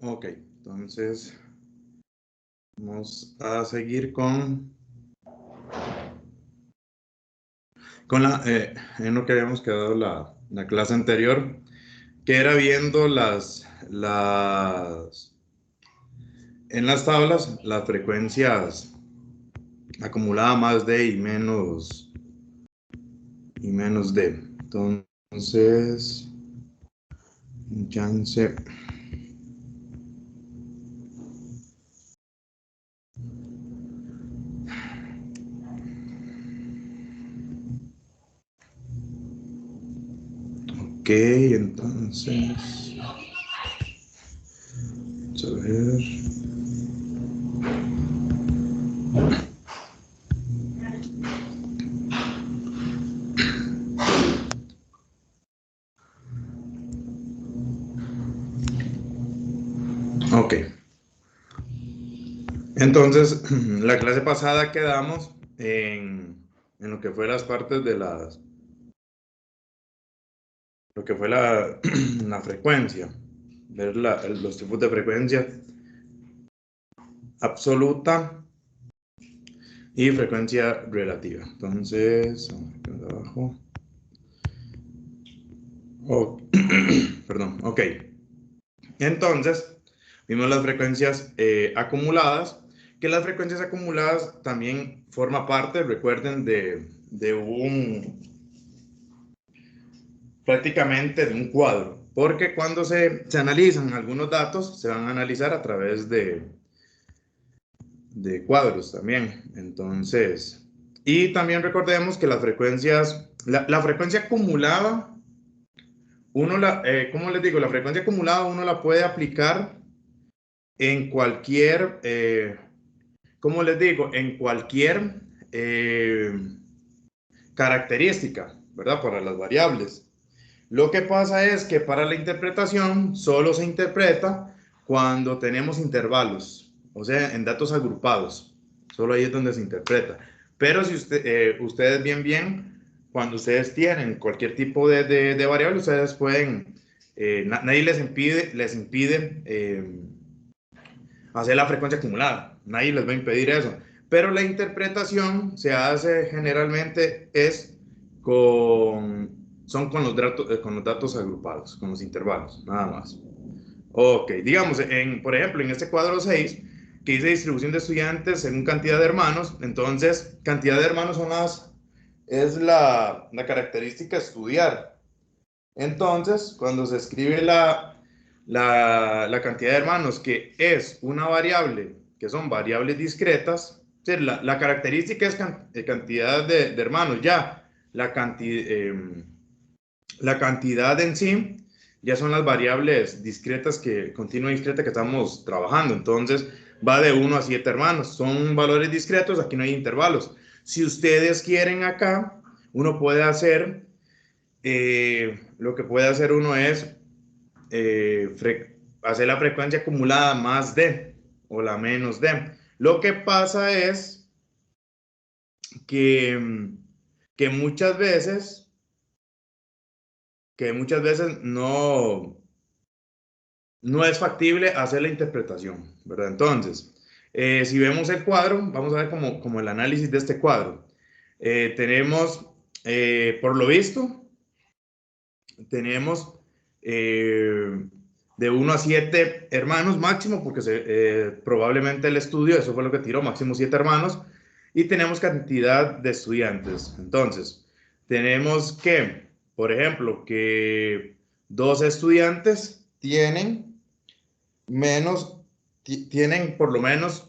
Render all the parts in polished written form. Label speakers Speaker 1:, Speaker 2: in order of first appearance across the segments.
Speaker 1: Ok, entonces vamos a seguir con en lo que habíamos quedado la clase anterior, que era viendo en las tablas las frecuencias acumulada más D y menos D. Entonces, chance. Ok, entonces, vamos a ver. Ok. Entonces, la clase pasada quedamos en lo que fue las partes de lo que fue la frecuencia, ver los tipos de frecuencia absoluta y frecuencia relativa. Entonces, abajo. Oh, perdón, ok. Entonces, vimos las frecuencias acumuladas, que las frecuencias acumuladas también forma parte, recuerden, prácticamente de un cuadro, porque cuando se analizan algunos datos, se van a analizar a través de cuadros también. Entonces, y también recordemos que las frecuencias, la frecuencia acumulada, ¿cómo les digo? La frecuencia acumulada uno la puede aplicar en cualquier, ¿cómo les digo? En cualquier característica, ¿verdad? Para las variables. Lo que pasa es que para la interpretación solo se interpreta cuando tenemos intervalos, o sea, en datos agrupados. Solo ahí es donde se interpreta. Pero si ustedes cuando ustedes tienen cualquier tipo de variable, ustedes pueden, nadie les impide hacer la frecuencia acumulada. Nadie les va a impedir eso. Pero la interpretación se hace generalmente con los datos agrupados, con los intervalos, nada más. Ok, digamos, por ejemplo, en este cuadro 6 que dice distribución de estudiantes según cantidad de hermanos, entonces, cantidad de hermanos es la característica estudiar. Entonces, cuando se escribe la cantidad de hermanos, que es una variable, que son variables discretas, la característica es cantidad de hermanos, ya la cantidad en sí, ya son las variables discretas continua y discreta que estamos trabajando. Entonces, va de 1 a 7 hermanos. Son valores discretos, aquí no hay intervalos. Si ustedes quieren acá, uno puede hacer, lo que puede hacer uno es hacer la frecuencia acumulada más D o la menos D. Lo que pasa es que, que muchas veces no es factible hacer la interpretación, ¿verdad? Entonces, si vemos el cuadro, vamos a ver como el análisis de este cuadro. Tenemos, por lo visto, tenemos de 1 a 7 hermanos máximo, porque probablemente el estudio, eso fue lo que tiró, máximo 7 hermanos, y tenemos cantidad de estudiantes. Entonces, tenemos que, por ejemplo, que 2 estudiantes tienen por lo menos,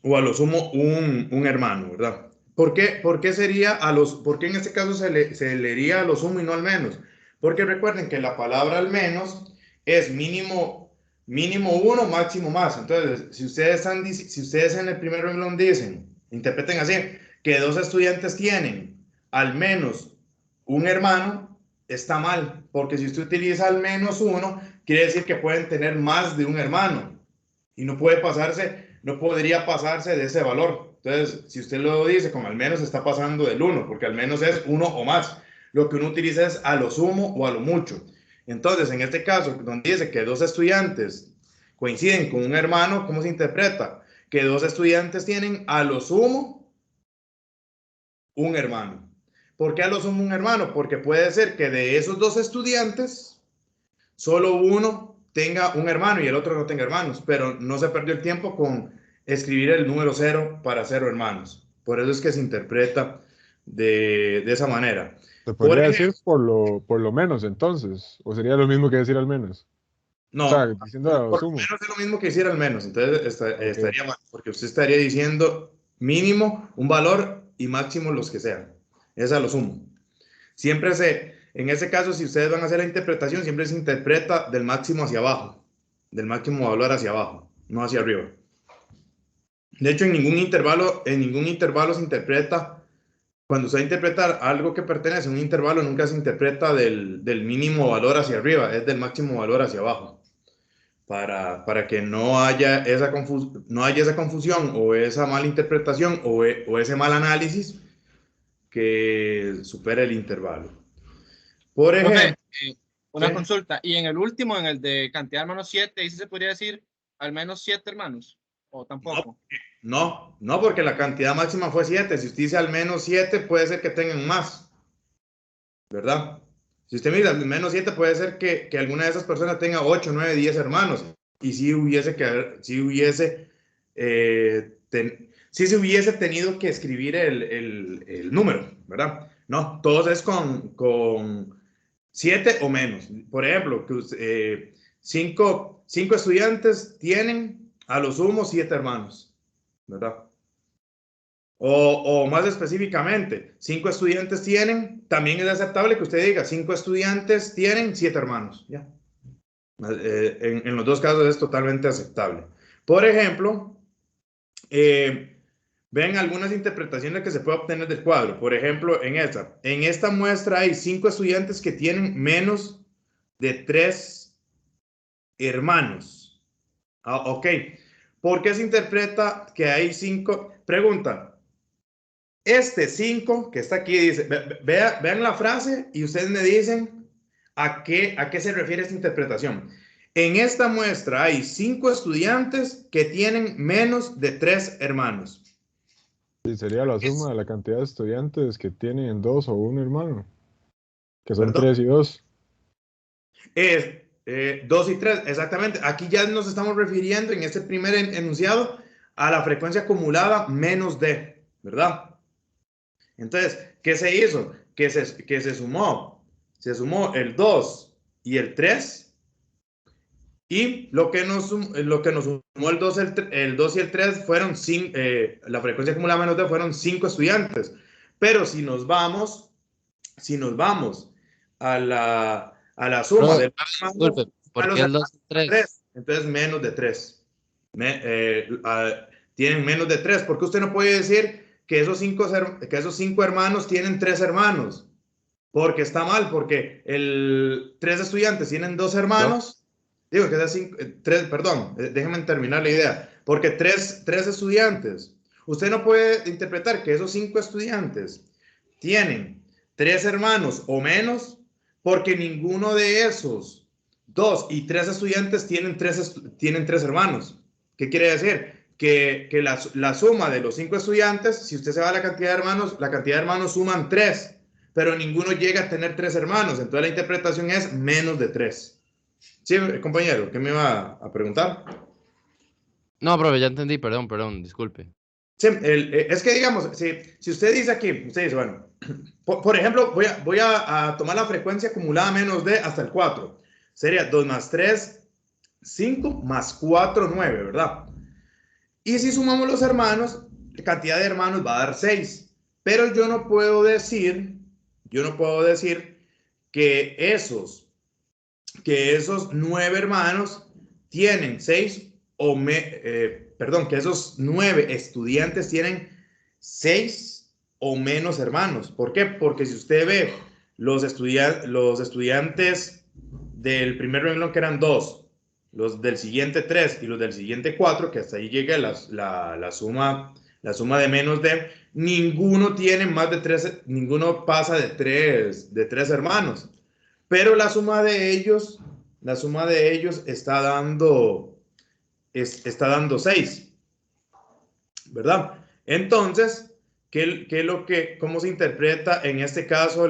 Speaker 1: o a lo sumo, un hermano, ¿verdad? ¿Por qué en este caso se leería a lo sumo y no al menos? Porque recuerden que la palabra al menos es mínimo uno, máximo más. Entonces, si ustedes en el primer renglón dicen, interpreten así, que 2 estudiantes tienen al menos un hermano, está mal, porque si usted utiliza al menos uno, quiere decir que pueden tener más de un hermano y no podría pasarse de ese valor. Entonces, si usted lo dice como al menos, está pasando del 1, porque al menos es uno o más. Lo que uno utiliza es a lo sumo o a lo mucho. Entonces, en este caso, donde dice que dos estudiantes coinciden con un hermano, ¿cómo se interpreta? Que dos estudiantes tienen a lo sumo un hermano. ¿Por qué a lo sumo un hermano? Porque puede ser que de esos dos estudiantes, solo uno tenga un hermano y el otro no tenga hermanos, pero no se perdió el tiempo con escribir el número cero para cero hermanos. Por eso es que se interpreta de esa manera.
Speaker 2: Se
Speaker 1: Por
Speaker 2: podría decir
Speaker 1: ejemplo,
Speaker 2: por lo menos entonces, o sería lo mismo que decir al menos. O sea,
Speaker 1: no,
Speaker 2: diciendo a lo
Speaker 1: por lo
Speaker 2: sumo.
Speaker 1: menos es lo mismo que hiciera al menos, entonces
Speaker 2: Ok.
Speaker 1: estaría mal, porque usted estaría diciendo mínimo un valor y máximo los que sean. Es a lo sumo. En ese caso, si ustedes van a hacer la interpretación, siempre se interpreta del máximo hacia abajo, del máximo valor hacia abajo, no hacia arriba. De hecho, en ningún intervalo se interpreta, cuando se va a interpretar algo que pertenece a un intervalo, nunca se interpreta del mínimo valor hacia arriba, es del máximo valor hacia abajo, para que no haya esa confusión o esa mala interpretación o ese mal análisis que supere el intervalo. Por
Speaker 3: Profe,
Speaker 1: ejemplo, ¿sí?
Speaker 3: una consulta. Y en el último, en el de cantidad de hermanos 7, ¿y si se podría decir al menos 7 hermanos? ¿O
Speaker 1: No,
Speaker 3: tampoco?
Speaker 1: no, porque la cantidad máxima fue 7. Si usted dice al menos 7, puede ser que tengan más, ¿verdad? Si usted mira al menos 7, puede ser que alguna de esas personas tenga 8, 9, 10 hermanos. Y si se hubiese tenido que escribir el número, ¿verdad? No, todos es con 7 o menos. Por ejemplo, cinco estudiantes tienen a lo sumo 7 hermanos, ¿verdad? O más específicamente, 5 estudiantes tienen, también es aceptable que usted diga, 5 estudiantes tienen 7 hermanos, ¿ya? En los dos casos es totalmente aceptable. Por ejemplo, ven algunas interpretaciones que se puede obtener del cuadro. Por ejemplo, en esta muestra hay 5 estudiantes que tienen menos de 3 hermanos. Ok. ¿Por qué se interpreta que hay 5? Pregunta. Este 5 que está aquí dice, vean la frase y ustedes me dicen a qué se refiere esta interpretación. En esta muestra hay 5 estudiantes que tienen menos de 3 hermanos.
Speaker 2: Y sería la suma de la cantidad de estudiantes que tienen dos o un hermano, que son
Speaker 1: Perdón.
Speaker 2: 3 y 2.
Speaker 1: Es 2 y 3, exactamente. Aquí ya nos estamos refiriendo en este primer enunciado a la frecuencia acumulada menos D, ¿verdad? Entonces, ¿qué se hizo? Que se sumó. Se sumó el 2 y el 3. Y lo que nos sumó el 2 y el 3 fueron la frecuencia acumulada menos D fueron 5 estudiantes. Pero si nos vamos a la suma
Speaker 4: Pero,
Speaker 1: de
Speaker 4: disculpe, ¿por
Speaker 1: los
Speaker 4: qué el 2 y
Speaker 1: hermanos
Speaker 4: 3?
Speaker 1: 3, entonces menos de 3. Tienen menos de 3. Porque usted no puede decir que esos cinco hermanos tienen 3 hermanos. Porque está mal, porque 3 estudiantes tienen 2
Speaker 4: ¿Yo?
Speaker 1: hermanos. Digo que es 3, perdón, déjenme terminar la idea. Porque 3 estudiantes. Usted no puede interpretar que esos 5 estudiantes tienen 3 hermanos o menos, porque ninguno de esos 2 y 3 estudiantes tienen tres hermanos. ¿Qué quiere decir? Que la suma de los 5 estudiantes, si usted se va a la cantidad de hermanos suman 3, pero ninguno llega a tener 3 hermanos. Entonces la interpretación es menos de 3. Sí, compañero, ¿qué me iba a preguntar?
Speaker 4: No, profe, ya entendí, perdón, disculpe.
Speaker 1: Sí, es que digamos, si usted dice aquí, usted dice, bueno, por ejemplo, voy a tomar la frecuencia acumulada menos D hasta el 4. Sería 2 más 3, 5 más 4, 9, ¿verdad? Y si sumamos los hermanos, la cantidad de hermanos va a dar 6. Pero yo no puedo decir que esos 9 hermanos tienen 6 perdón, que esos 9 estudiantes tienen 6 o menos hermanos. ¿Por qué? Porque si usted ve los estudiantes del primer renglón que eran 2, los del siguiente 3 y los del siguiente 4, que hasta ahí llega la suma de menos de, ninguno tiene más de 3, ninguno pasa de 3 hermanos. pero la suma de ellos está dando 6, ¿verdad? Entonces, ¿cómo se interpreta en este caso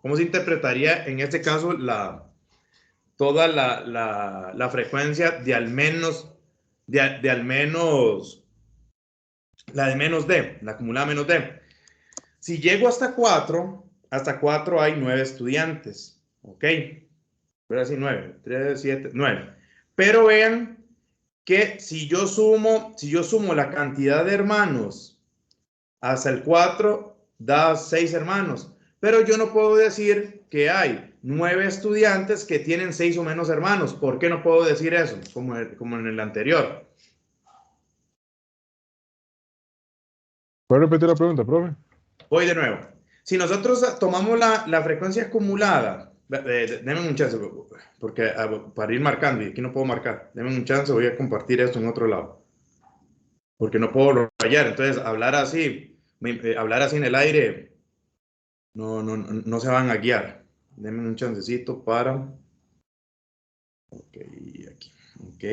Speaker 1: cómo se interpretaría en este caso toda la frecuencia de al menos, la de menos D, la acumulada menos D? Si llego hasta 4 hay 9 estudiantes, ¿ok? Pero así 9, 3, 7, 9. Pero vean que si yo sumo la cantidad de hermanos hasta el 4, da 6 hermanos. Pero yo no puedo decir que hay 9 estudiantes que tienen 6 o menos hermanos. ¿Por qué no puedo decir eso? Como en el anterior.
Speaker 2: ¿Puede repetir la pregunta, profe?
Speaker 1: Voy de nuevo. Si nosotros tomamos la frecuencia acumulada, denme un chance, porque para ir marcando, y aquí no puedo marcar, denme un chance, voy a compartir esto en otro lado, porque no puedo rayar. Entonces, hablar así en el aire, no se van a guiar. Denme un chancecito para... Ok, aquí, ok.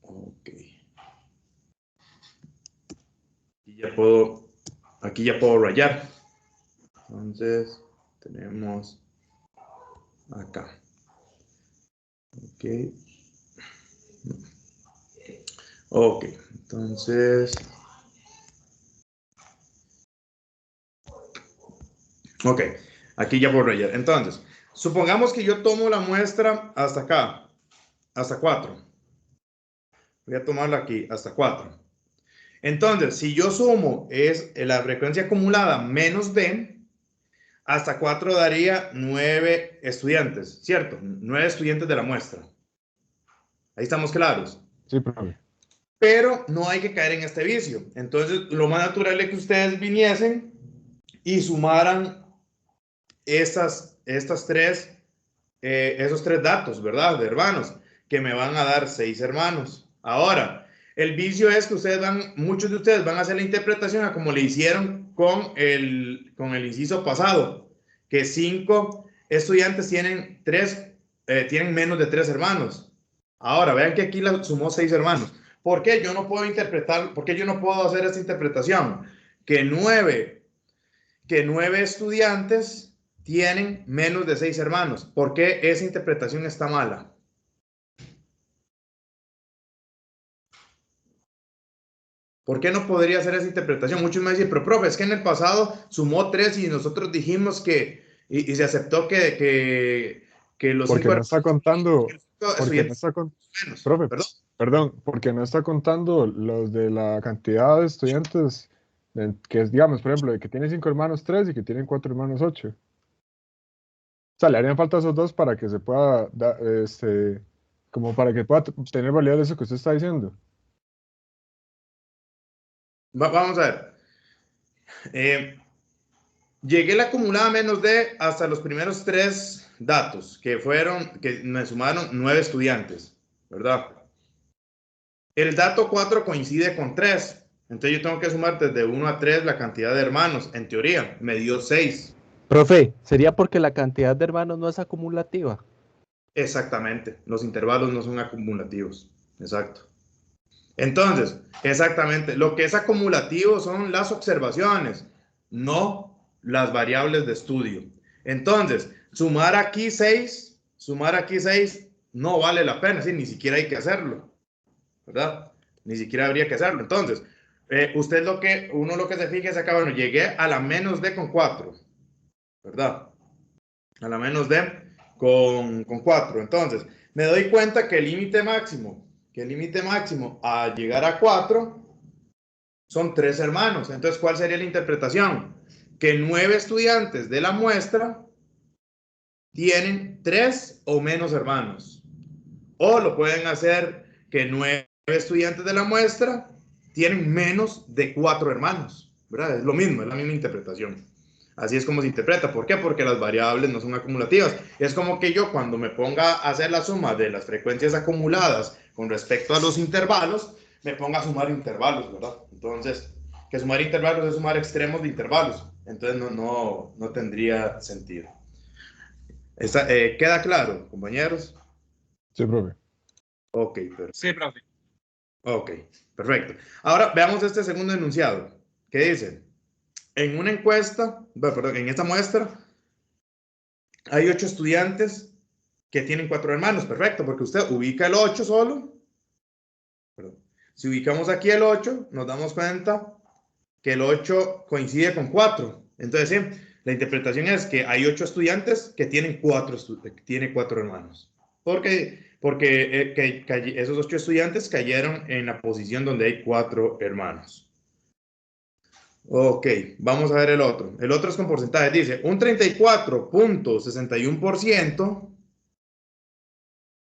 Speaker 1: Ok. Aquí ya puedo rayar. Entonces, tenemos acá. Ok. Ok, entonces... Ok, aquí ya puedo rayar. Entonces, supongamos que yo tomo la muestra hasta acá, hasta 4. Voy a tomarla aquí, hasta 4. Entonces, si yo sumo es la frecuencia acumulada menos D, hasta 4 daría 9 estudiantes, ¿cierto? 9 estudiantes de la muestra. Ahí estamos claros.
Speaker 2: Sí, profe.
Speaker 1: Pero no hay que caer en este vicio. Entonces, lo más natural es que ustedes viniesen y sumaran esos tres datos, ¿verdad? De hermanos, que me van a dar 6 hermanos. Ahora, el vicio es que muchos de ustedes van a hacer la interpretación a como le hicieron con el inciso pasado, que 5 estudiantes tienen menos de 3 hermanos. Ahora, vean que aquí sumó 6 hermanos. ¿Por qué yo no puedo hacer esta interpretación? Que 9 estudiantes tienen menos de 6 hermanos. ¿Por qué esa interpretación está mala? ¿Por qué no podría hacer esa interpretación? Muchos me dicen, pero profe, es que en el pasado sumó 3 y nosotros dijimos y se aceptó que los
Speaker 2: Porque
Speaker 1: 5
Speaker 2: no está contando, porque no
Speaker 1: estudiantes
Speaker 2: está con,
Speaker 1: menos.
Speaker 2: profe,
Speaker 1: ¿Perdón?
Speaker 2: perdón, porque no está contando los de la cantidad de estudiantes, que es, digamos, por ejemplo, de que tiene 5 hermanos 3 y que tienen 4 hermanos 8. O sea, le harían falta esos dos para que se pueda, como para que pueda tener validez eso que usted está diciendo.
Speaker 1: Vamos a ver. Llegué la acumulada menos D hasta los primeros 3 datos, que me sumaron 9 estudiantes, ¿verdad? El dato 4 coincide con 3. Entonces yo tengo que sumar desde 1 a 3 la cantidad de hermanos. En teoría, me dio 6.
Speaker 5: Profe, ¿sería porque la cantidad de hermanos no es acumulativa?
Speaker 1: Exactamente. Los intervalos no son acumulativos. Exacto. Entonces, exactamente. Lo que es acumulativo son las observaciones, no las variables de estudio. Entonces, sumar aquí 6 no vale la pena. ¿Sí? Ni siquiera hay que hacerlo, ¿verdad? Ni siquiera habría que hacerlo. Entonces, uno lo que se fija es acá, bueno, llegué a la menos D con 4, ¿verdad? A la menos D con 4. Entonces, me doy cuenta que el límite máximo a llegar a 4 son 3 hermanos. Entonces, ¿cuál sería la interpretación? Que 9 estudiantes de la muestra tienen 3 o menos hermanos. O lo pueden hacer que 9 estudiantes de la muestra tienen menos de 4 hermanos, ¿verdad? Es lo mismo, es la misma interpretación. Así es como se interpreta. ¿Por qué? Porque las variables no son acumulativas. Es como que yo cuando me ponga a hacer la suma de las frecuencias acumuladas con respecto a los intervalos, me ponga a sumar intervalos, ¿verdad? Entonces, que sumar intervalos es sumar extremos de intervalos. Entonces no tendría sentido. ¿Queda claro, compañeros?
Speaker 2: Sí, profe.
Speaker 1: Ok, perfecto.
Speaker 3: Sí, profe.
Speaker 1: Ok, perfecto. Ahora veamos este segundo enunciado. ¿Qué dice? En una encuesta, perdón, en esta muestra, hay 8 estudiantes que tienen 4 hermanos. Perfecto, porque usted ubica el 8 solo. Perdón. Si ubicamos aquí el 8, nos damos cuenta que el 8 coincide con 4. Entonces, sí, la interpretación es que hay 8 estudiantes que tienen 4 hermanos. Porque esos 8 estudiantes cayeron en la posición donde hay 4 hermanos. Ok, vamos a ver el otro. El otro es con porcentajes. Dice, un 34.61%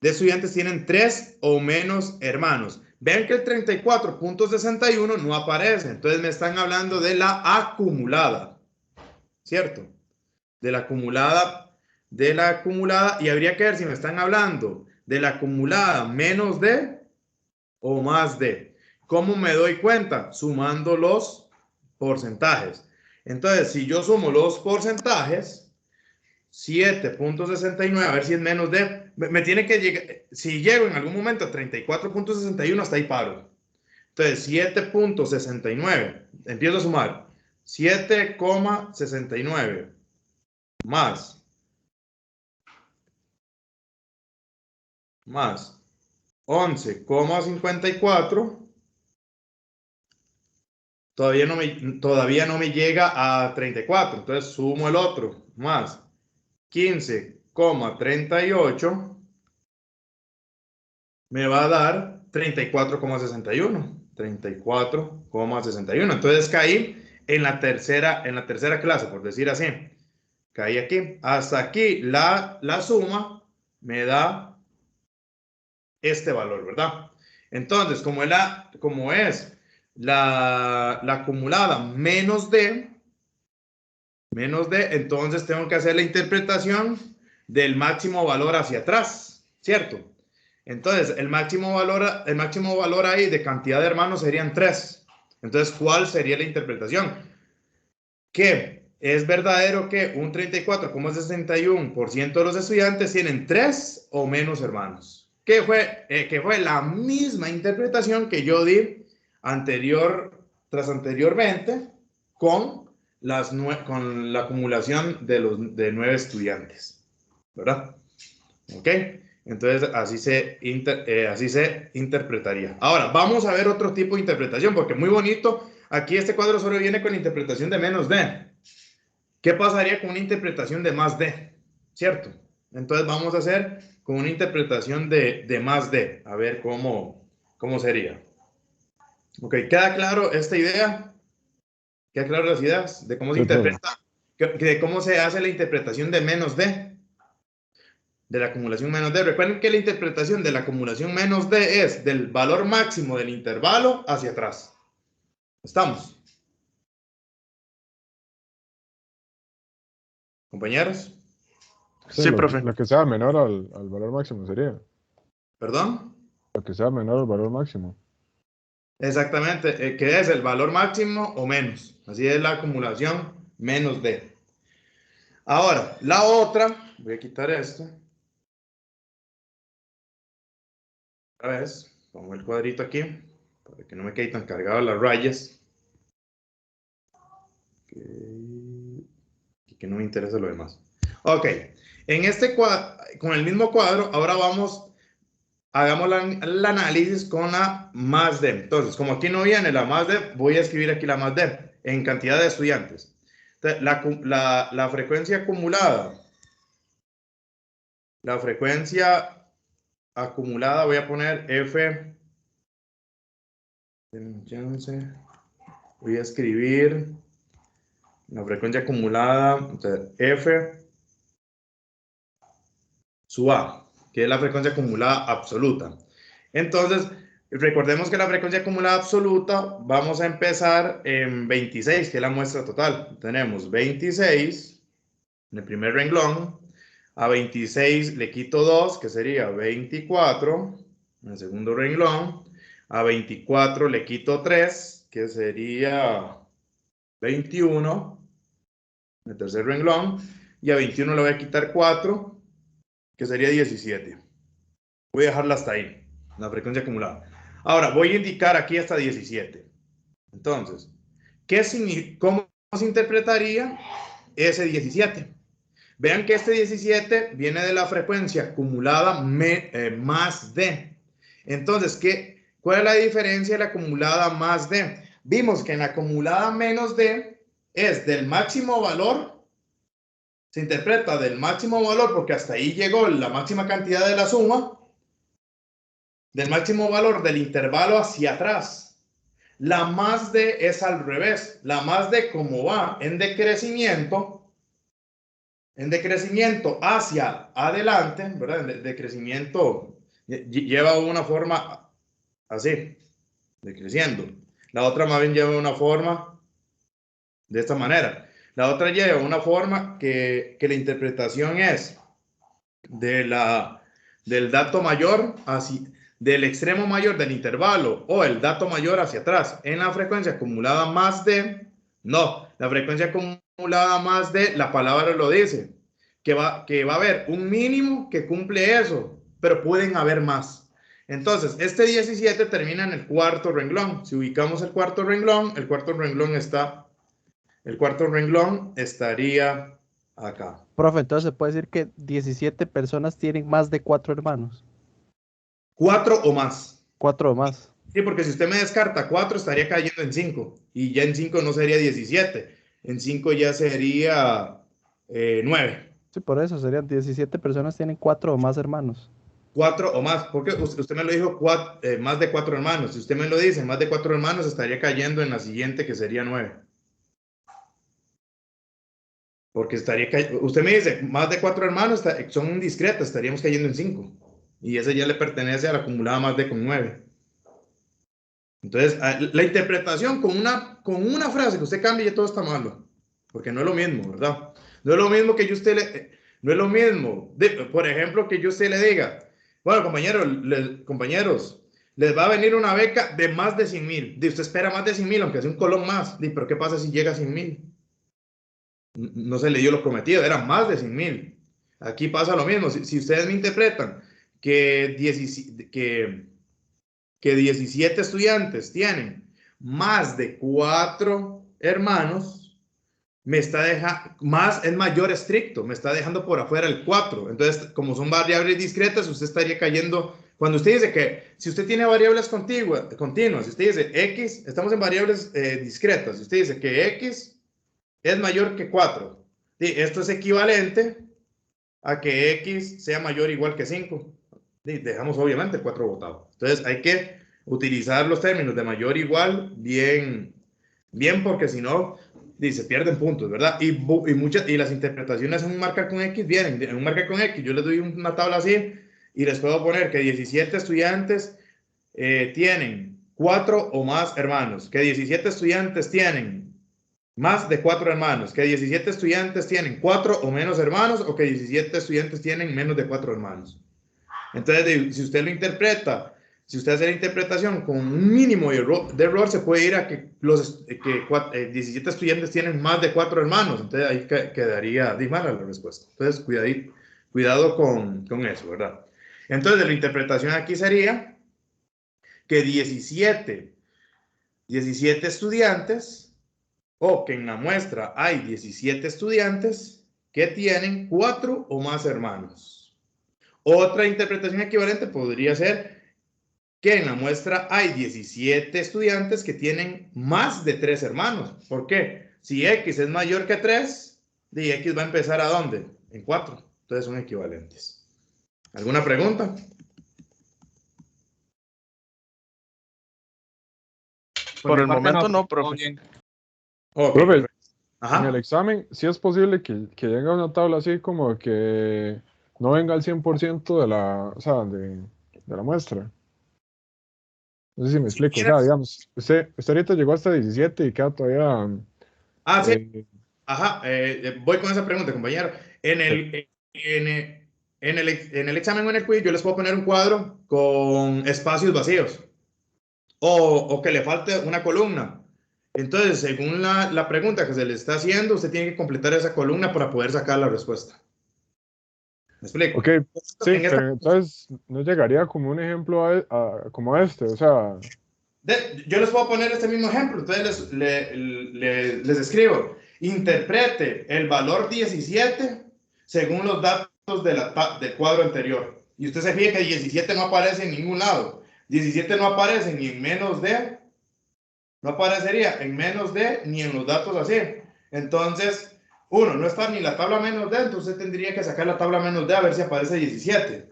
Speaker 1: de estudiantes tienen 3 o menos hermanos. Vean que el 34.61 no aparece. Entonces me están hablando de la acumulada. ¿Cierto? De la acumulada. Y habría que ver si me están hablando de la acumulada menos de o más de. ¿Cómo me doy cuenta? Sumando los porcentajes. Entonces, si yo sumo los porcentajes, 7.69, a ver si es menos de, me tiene que llegar, si llego en algún momento a 34.61, hasta ahí paro. Entonces, 7.69, empiezo a sumar, 7,69 más 11,54, todavía no me llega a 34, entonces sumo el otro, más 15,38 me va a dar 34,61. 34,61. Entonces caí en la tercera clase, por decir así. Caí aquí. Hasta aquí la suma me da este valor, ¿verdad? Entonces, como es la acumulada menos de, entonces tengo que hacer la interpretación del máximo valor hacia atrás, ¿cierto? Entonces, el máximo valor ahí de cantidad de hermanos serían 3. Entonces, ¿cuál sería la interpretación? Que es verdadero que un 34,61% de los estudiantes tienen 3 o menos hermanos. Que fue la misma interpretación que yo di anteriormente con la acumulación de 9 estudiantes, ¿verdad? ¿Ok? Entonces, así se interpretaría. Ahora, vamos a ver otro tipo de interpretación, porque muy bonito. Aquí este cuadro solo viene con la interpretación de menos d. ¿Qué pasaría con una interpretación de más d? ¿Cierto? Entonces, vamos a hacer con una interpretación de más d. A ver cómo sería. ¿Ok? ¿Queda claro esta idea? ¿Queda claro las ideas de cómo se interpreta? De cómo se hace la interpretación de menos d. De la acumulación menos d. Recuerden que la interpretación de la acumulación menos d es del valor máximo del intervalo hacia atrás. ¿Estamos? ¿Compañeros?
Speaker 2: Sí, profe. Lo que sea menor al valor máximo sería.
Speaker 1: ¿Perdón?
Speaker 2: Lo que sea menor al valor máximo.
Speaker 1: Exactamente. ¿Qué es el valor máximo o menos? Así es la acumulación menos d. Ahora, la otra, voy a quitar esto. Otra vez, pongo el cuadrito aquí, para que no me quede tan cargado las rayas. Y que no me interesa lo demás. Ok, en este cuadro, con el mismo cuadro, ahora hagamos el análisis con la más d. Entonces, como aquí no viene la más d, voy a escribir aquí la más d en cantidad de estudiantes. Entonces, la frecuencia acumulada, voy a poner f, voy a escribir la frecuencia acumulada, entonces, f sub a, que es la frecuencia acumulada absoluta. Entonces, recordemos que la frecuencia acumulada absoluta, vamos a empezar en 26, que es la muestra total. Tenemos 26 en el primer renglón. A 26 le quito 2, que sería 24 en el segundo renglón. A 24 le quito 3, que sería 21, el tercer renglón, y a 21 le voy a quitar 4, que sería 17. Voy a dejarla hasta ahí, la frecuencia acumulada. Ahora, voy a indicar aquí hasta 17. Entonces, ¿cómo se interpretaría ese 17? Vean que este 17 viene de la frecuencia acumulada más D. Entonces, ¿cuál es la diferencia de la acumulada más D? Vimos que en la acumulada menos D es del máximo valor, se interpreta del máximo valor porque hasta ahí llegó la máxima cantidad de la suma, del máximo valor del intervalo hacia atrás. La más D es al revés. La más D, como va en decrecimiento hacia adelante, ¿verdad? En decrecimiento lleva una forma así, decreciendo. La otra más bien lleva una forma de esta manera. La otra lleva una forma que la interpretación es del dato mayor del extremo mayor del intervalo o el dato mayor hacia atrás. En la frecuencia acumulada más D, no, la frecuencia acumulada más D, la palabra lo dice, que va a haber un mínimo que cumple eso, pero pueden haber más. Entonces, este 17 termina en el cuarto renglón. Si ubicamos el cuarto renglón estaría acá.
Speaker 5: Profe, entonces se puede decir que 17 personas tienen más de 4 hermanos.
Speaker 1: 4 o más.
Speaker 5: 4 o más.
Speaker 1: Sí, porque si usted me descarta 4, estaría cayendo en 5. Y ya en 5 no sería 17. En 5 ya sería 9.
Speaker 5: Sí, por eso serían 17 personas tienen 4 o más hermanos.
Speaker 1: 4 o más. Porque usted me lo dijo más de 4 hermanos. Si usted me lo dice, más de 4 hermanos, estaría cayendo en la siguiente, que sería 9. Porque usted me dice, más de 4 hermanos son discretas, estaríamos cayendo en 5. Y ese ya le pertenece a la acumulada más de con 9. Entonces, la interpretación con una frase que usted cambie, ya todo está malo. Porque no es lo mismo, ¿verdad? No es lo mismo que yo no es lo mismo. Por ejemplo, que yo usted le diga, bueno, compañeros, les va a venir una beca de más de 100,000. Usted espera más de 100,000, aunque sea un colón más. Pero ¿qué pasa si llega a 100,000? No se le dio lo prometido, era más de 100,000. Aquí pasa lo mismo. Si ustedes me interpretan que 17 estudiantes tienen más de 4 hermanos, me está dejando, más es mayor estricto, me está dejando por afuera el 4. Entonces, como son variables discretas, usted estaría cayendo, cuando usted dice que, si usted tiene variables continuas, si usted dice X, estamos en variables discretas, si usted dice que X es mayor que 4, esto es equivalente a que X sea mayor o igual que 5. Dejamos obviamente el 4 botado. Entonces hay que utilizar los términos de mayor o igual bien, porque si no, se pierden puntos, ¿verdad? Y las interpretaciones en un marcar con X vienen. En un marcar con X yo les doy una tabla así y les puedo poner que 17 estudiantes tienen 4 o más hermanos, que 17 estudiantes tienen más de 4 hermanos, que 17 estudiantes tienen 4 o menos hermanos, o que 17 estudiantes tienen menos de 4 hermanos. Entonces, si usted lo interpreta, si usted hace la interpretación con un mínimo de error, se puede ir a que 17 estudiantes tienen más de 4 hermanos. Entonces, ahí quedaría mala la respuesta. Entonces, cuidado con eso, ¿verdad? Entonces, la interpretación aquí sería que 17 estudiantes, o que en la muestra hay 17 estudiantes que tienen 4 o más hermanos. Otra interpretación equivalente podría ser que en la muestra hay 17 estudiantes que tienen más de 3 hermanos. ¿Por qué? Si X es mayor que 3, X va a empezar ¿a dónde? En 4. Entonces son equivalentes. ¿Alguna pregunta?
Speaker 3: Por
Speaker 6: el
Speaker 3: mi parte,
Speaker 6: momento no,
Speaker 3: todo
Speaker 6: profe.
Speaker 3: bien.
Speaker 1: Ok,
Speaker 2: Profe,
Speaker 1: perfecto.
Speaker 2: en el examen, sí es posible que venga una tabla así como que no venga al 100% de la muestra. No sé si me explico. O sea, digamos, usted ahorita llegó hasta 17 y queda todavía...
Speaker 1: Sí.
Speaker 2: eh,
Speaker 1: Ajá, voy con esa pregunta, compañero. En el examen o en el quiz, yo les puedo poner un cuadro con espacios vacíos o que le falte una columna. Entonces, según la pregunta que se le está haciendo, usted tiene que completar esa columna para poder sacar la respuesta. ¿Me explico?
Speaker 2: Ok, sí,
Speaker 1: En esta,
Speaker 2: pero entonces no llegaría como un ejemplo como este, o sea,
Speaker 1: yo les puedo poner este mismo ejemplo. Entonces, les escribo. Interprete el valor 17 según los datos del cuadro anterior. Y usted se fija que 17 no aparece en ningún lado. 17 no aparece ni en menos de, no aparecería en menos de ni en los datos así. Entonces, uno, no está ni la tabla menos de, entonces tendría que sacar la tabla menos de a ver si aparece 17.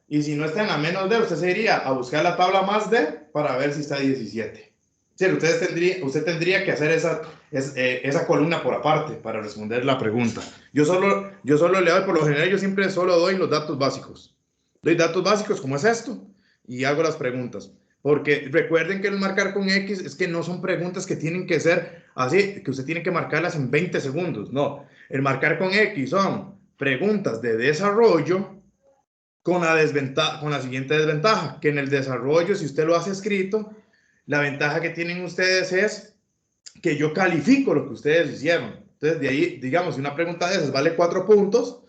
Speaker 1: Y si no está en la menos de, usted se iría a buscar la tabla más de para ver si está 17. Sí, usted tendría que hacer esa columna por aparte para responder la pregunta. Yo solo le doy, por lo general, yo siempre solo doy los datos básicos. Doy datos básicos como es esto y hago las preguntas. Porque recuerden que el marcar con X es que no son preguntas que tienen que ser así, que usted tiene que marcarlas en 20 segundos. No, el marcar con X son preguntas de desarrollo con la siguiente desventaja, que en el desarrollo, si usted lo hace escrito, la ventaja que tienen ustedes es que yo califico lo que ustedes hicieron. Entonces, de ahí, digamos, si una pregunta de esas vale 4 puntos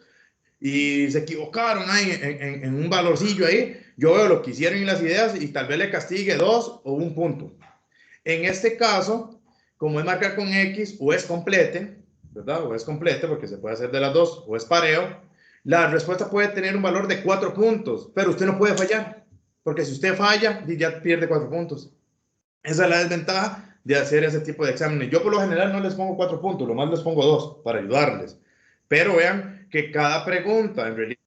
Speaker 1: y se equivocaron ahí en un valorcillo ahí, yo veo lo que hicieron en las ideas y tal vez le castigue 2 o 1 punto. En este caso, como es marcar con X, o es complete, ¿verdad? O es complete, porque se puede hacer de las dos, o es pareo, la respuesta puede tener un valor de 4 puntos, pero usted no puede fallar, porque si usted falla, ya pierde 4 puntos. Esa es la desventaja de hacer ese tipo de exámenes. Yo por lo general no les pongo 4 puntos, lo más les pongo 2 para ayudarles. Pero vean que cada pregunta, en realidad,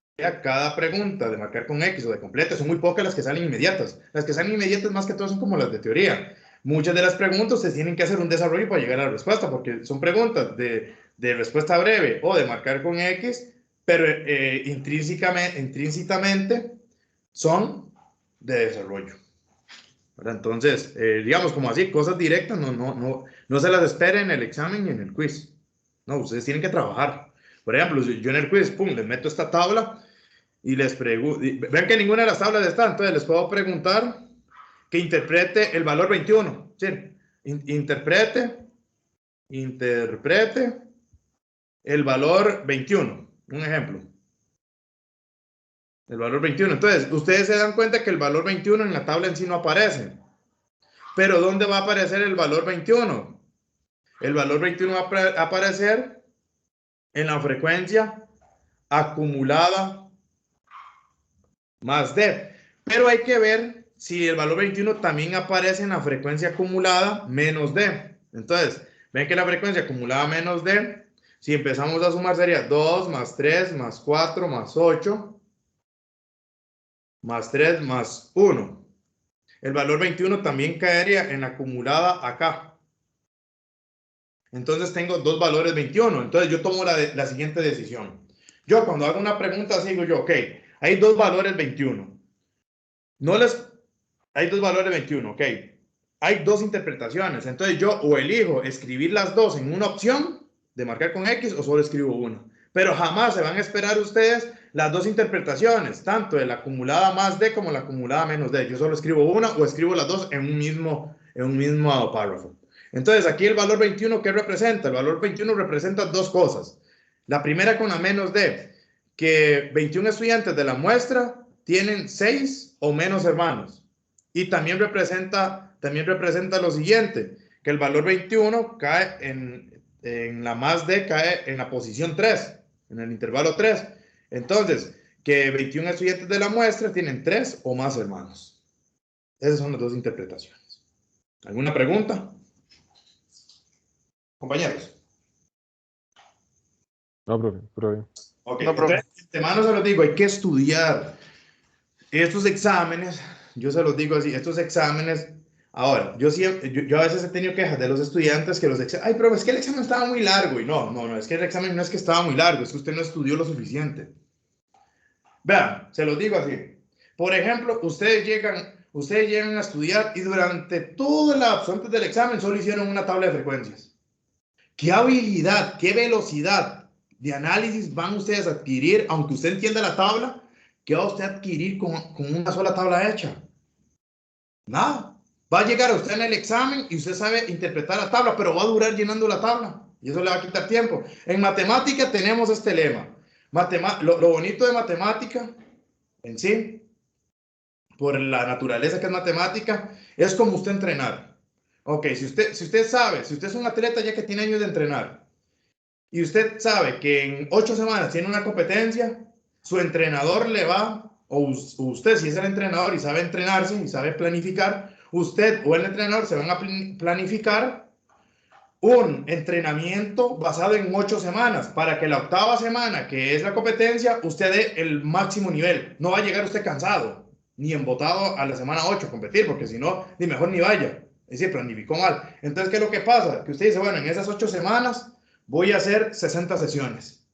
Speaker 1: cada pregunta de marcar con X o de completa, son muy pocas las que salen inmediatas. Las que salen inmediatas más que todo son como las de teoría. Muchas de las preguntas se tienen que hacer un desarrollo para llegar a la respuesta, porque son preguntas de respuesta breve o de marcar con X, pero intrínsecamente son de desarrollo. Entonces, digamos como así, cosas directas, no se las esperen en el examen y en el quiz. No, ustedes tienen que trabajar. Por ejemplo, yo en el quiz, pum, les meto esta tabla y les pregunto, ven que ninguna de las tablas está, entonces les puedo preguntar que interprete el valor 21. ¿Sí? Interprete el valor 21. Un ejemplo. El valor 21. Entonces, ustedes se dan cuenta que el valor 21 en la tabla en sí no aparece. Pero ¿dónde va a aparecer el valor 21? El valor 21 va a aparecer en la frecuencia acumulada más D. Pero hay que ver si el valor 21 también aparece en la frecuencia acumulada menos D. Entonces, ven que la frecuencia acumulada menos D, si empezamos a sumar sería 2 más 3 más 4 más 8 más 3 más 1. El valor 21 también caería en la acumulada acá. Entonces tengo dos valores 21. Entonces yo tomo la siguiente decisión. Yo cuando hago una pregunta digo yo, ok, hay dos valores 21. Hay dos valores 21, ok. Hay dos interpretaciones. Entonces yo o elijo escribir las dos en una opción de marcar con X o solo escribo una. Pero jamás se van a esperar ustedes las dos interpretaciones, tanto de la acumulada más D como la acumulada menos D. Yo solo escribo una o escribo las dos en un mismo párrafo. Entonces, aquí el valor 21, ¿qué representa? El valor 21 representa dos cosas. La primera con la menos D, que 21 estudiantes de la muestra tienen 6 o menos hermanos. Y también representa lo siguiente, que el valor 21 cae en la más D, cae en la posición 3, en el intervalo 3. Entonces, que 21 estudiantes de la muestra tienen 3 o más hermanos. Esas son las dos interpretaciones. ¿Alguna pregunta? Compañeros.
Speaker 2: no, profe.
Speaker 1: Ok,
Speaker 3: No, profe.
Speaker 1: entonces, de mano se los digo, hay que estudiar estos exámenes, yo se los digo así, estos exámenes, ahora, yo a veces he tenido quejas de los estudiantes que los exámenes, ay, pero es que el examen estaba muy largo, y no, es que el examen no es que estaba muy largo, es que usted no estudió lo suficiente. Vean, se los digo así, por ejemplo, ustedes llegan a estudiar y durante toda la antes del examen solo hicieron una tabla de frecuencias. ¿Qué habilidad, qué velocidad de análisis van ustedes a adquirir, aunque usted entienda la tabla? ¿Qué va usted a adquirir con una sola tabla hecha? Nada. Va a llegar a usted en el examen y usted sabe interpretar la tabla, pero va a durar llenando la tabla y eso le va a quitar tiempo. En matemática tenemos este lema. Lo bonito de matemática en sí, por la naturaleza que es matemática, es como usted entrenar. Ok, si usted sabe, si usted es un atleta ya que tiene años de entrenar y usted sabe que en 8 semanas tiene una competencia, su entrenador le va, o usted si es el entrenador y sabe entrenarse y sabe planificar, usted o el entrenador se van a planificar un entrenamiento basado en 8 semanas para que la 8ª semana, que es la competencia, usted dé el máximo nivel. No va a llegar usted cansado ni embotado a la semana 8 a competir, porque si no, ni mejor ni vaya. Es decir, planificó mal. Entonces, ¿qué es lo que pasa? Que usted dice, bueno, en esas 8 semanas voy a hacer 60 sesiones.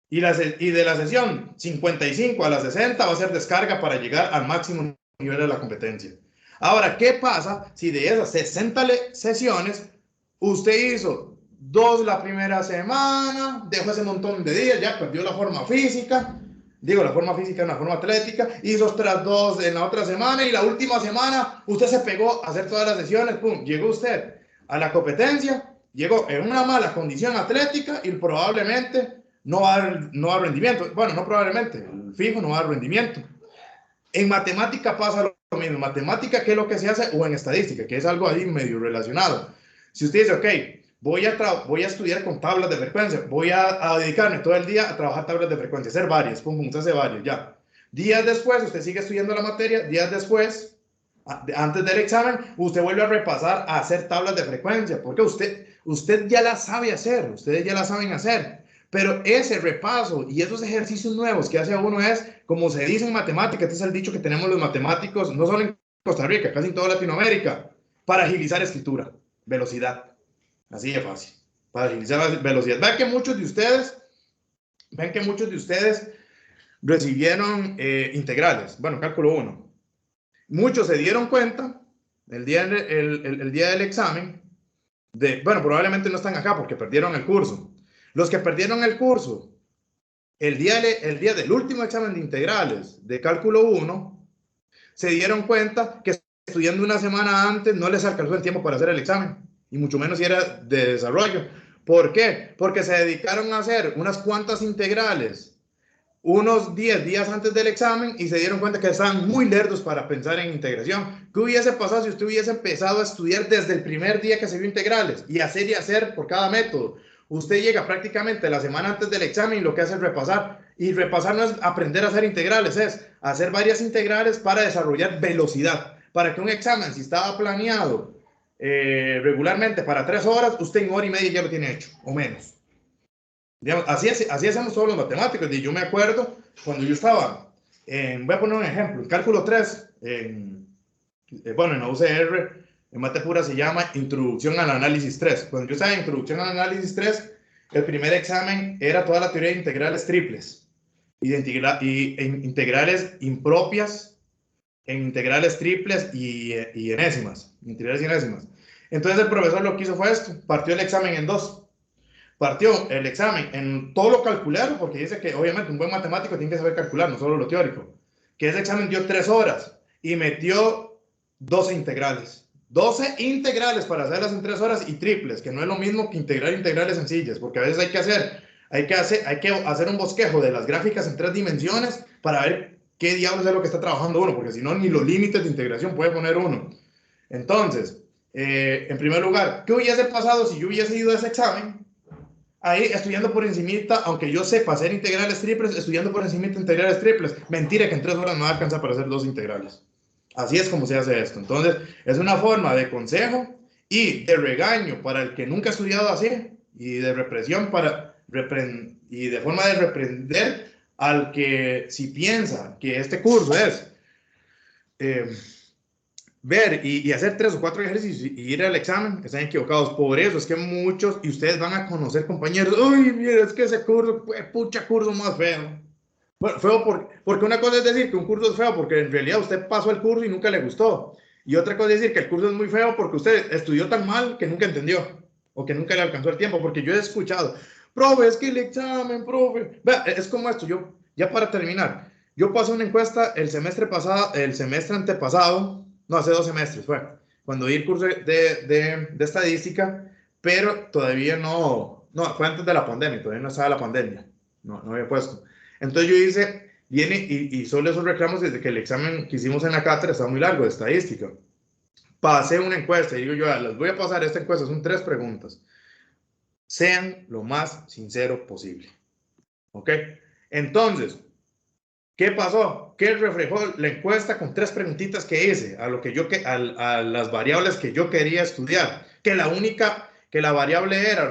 Speaker 1: Y de la sesión 55 a la 60 va a ser descarga para llegar al máximo nivel de la competencia. Ahora, ¿qué pasa si de esas 60 sesiones usted hizo 2 la primera semana, dejó ese montón de días, ya perdió la forma física, digo la forma física, la forma atlética, hizo otras 2 en la otra semana y la última semana usted se pegó a hacer todas las sesiones, pum, llegó usted a la competencia, llegó en una mala condición atlética y probablemente no va a dar rendimiento. Bueno, no probablemente, el fijo no va a dar rendimiento. En matemática pasa lo mismo. En matemática, ¿qué es lo que se hace? O en estadística, que es algo ahí medio relacionado. Si usted dice, ok, voy a estudiar con tablas de frecuencia, voy a dedicarme todo el día a trabajar tablas de frecuencia, hacer varias, pum, usted hace varios, ya. Días después, usted sigue estudiando la materia, días después, antes del examen, usted vuelve a repasar a hacer tablas de frecuencia, porque usted ya las sabe hacer, ustedes ya las saben hacer. Pero ese repaso y esos ejercicios nuevos que hace uno es, como se dice en matemática, este es el dicho que tenemos los matemáticos, no solo en Costa Rica, casi en toda Latinoamérica, para agilizar escritura, velocidad. Así de fácil, para agilizar velocidad. Ven que muchos de ustedes recibieron integrales, bueno, cálculo 1. Muchos se dieron cuenta el día del examen, bueno, probablemente no están acá porque perdieron el curso. Los que perdieron el curso, el día del último examen de integrales de cálculo 1, se dieron cuenta que estudiando una semana antes no les alcanzó el tiempo para hacer el examen, y mucho menos si era de desarrollo. ¿Por qué? Porque se dedicaron a hacer unas cuantas integrales unos 10 días antes del examen y se dieron cuenta que estaban muy lerdos para pensar en integración. ¿Qué hubiese pasado si usted hubiese empezado a estudiar desde el primer día que se vio integrales y hacer por cada método? Usted llega prácticamente la semana antes del examen y lo que hace es repasar. Y repasar no es aprender a hacer integrales, es hacer varias integrales para desarrollar velocidad. Para que un examen, si estaba planeado regularmente para 3 horas, usted en 1 hora y media ya lo tiene hecho, o menos. Digamos, así hacemos todos los matemáticos. Y yo me acuerdo cuando yo estaba, voy a poner un ejemplo, en cálculo 3, bueno, en la UCR, en mate pura se llama Introducción al Análisis 3. Cuando yo estaba en Introducción al Análisis 3, el primer examen era toda la teoría de integrales triples y integrales impropias, en integrales triples y enésimas, integrales y enésimas. Entonces el profesor lo que hizo fue esto, partió el examen en 2. Partió el examen en todo lo calculado, porque dice que obviamente un buen matemático tiene que saber calcular, no solo lo teórico. Que ese examen dio 3 horas y metió 12 integrales. 12 integrales para hacerlas en 3 horas y triples, que no es lo mismo que integrar integrales sencillas, porque a veces hay que hacer un bosquejo de las gráficas en 3 dimensiones para ver qué diablos es lo que está trabajando uno, porque si no, ni los límites de integración puede poner uno. Entonces, en primer lugar, ¿qué hubiese pasado si yo hubiese ido a ese examen? Ahí estudiando por encimita, aunque yo sepa hacer integrales triples, estudiando por encimita integrales triples. Mentira que en 3 horas no alcanza para hacer 2 integrales. Así es como se hace esto. Entonces, es una forma de consejo y de regaño para el que nunca ha estudiado así, y de represión y de forma de reprender al que si piensa que este curso es ver y hacer 3 o 4 ejercicios y ir al examen, están equivocados. Por eso es que muchos, y ustedes van a conocer compañeros, uy, mira, es que ese curso, pucha, curso más feo. Bueno, feo porque una cosa es decir que un curso es feo porque en realidad usted pasó el curso y nunca le gustó. Y otra cosa es decir que el curso es muy feo porque usted estudió tan mal que nunca entendió o que nunca le alcanzó el tiempo. Porque yo he escuchado, profe, es que el examen, profe. Vea, es como esto, ya para terminar, yo pasé una encuesta el semestre antepasado no, hace 2 semestres fue, cuando di el curso de estadística, pero todavía no, fue antes de la pandemia, todavía no estaba la pandemia, no había puesto. Entonces yo hice, y solo esos reclamos desde que el examen que hicimos en la cátedra estaba muy largo de estadística. Pasé una encuesta y digo yo, les voy a pasar esta encuesta, son 3 preguntas. Sean lo más sincero posible. ¿Ok? Entonces, ¿qué pasó? ¿Qué reflejó la encuesta con 3 preguntitas que hice a las variables que yo quería estudiar? Que la variable era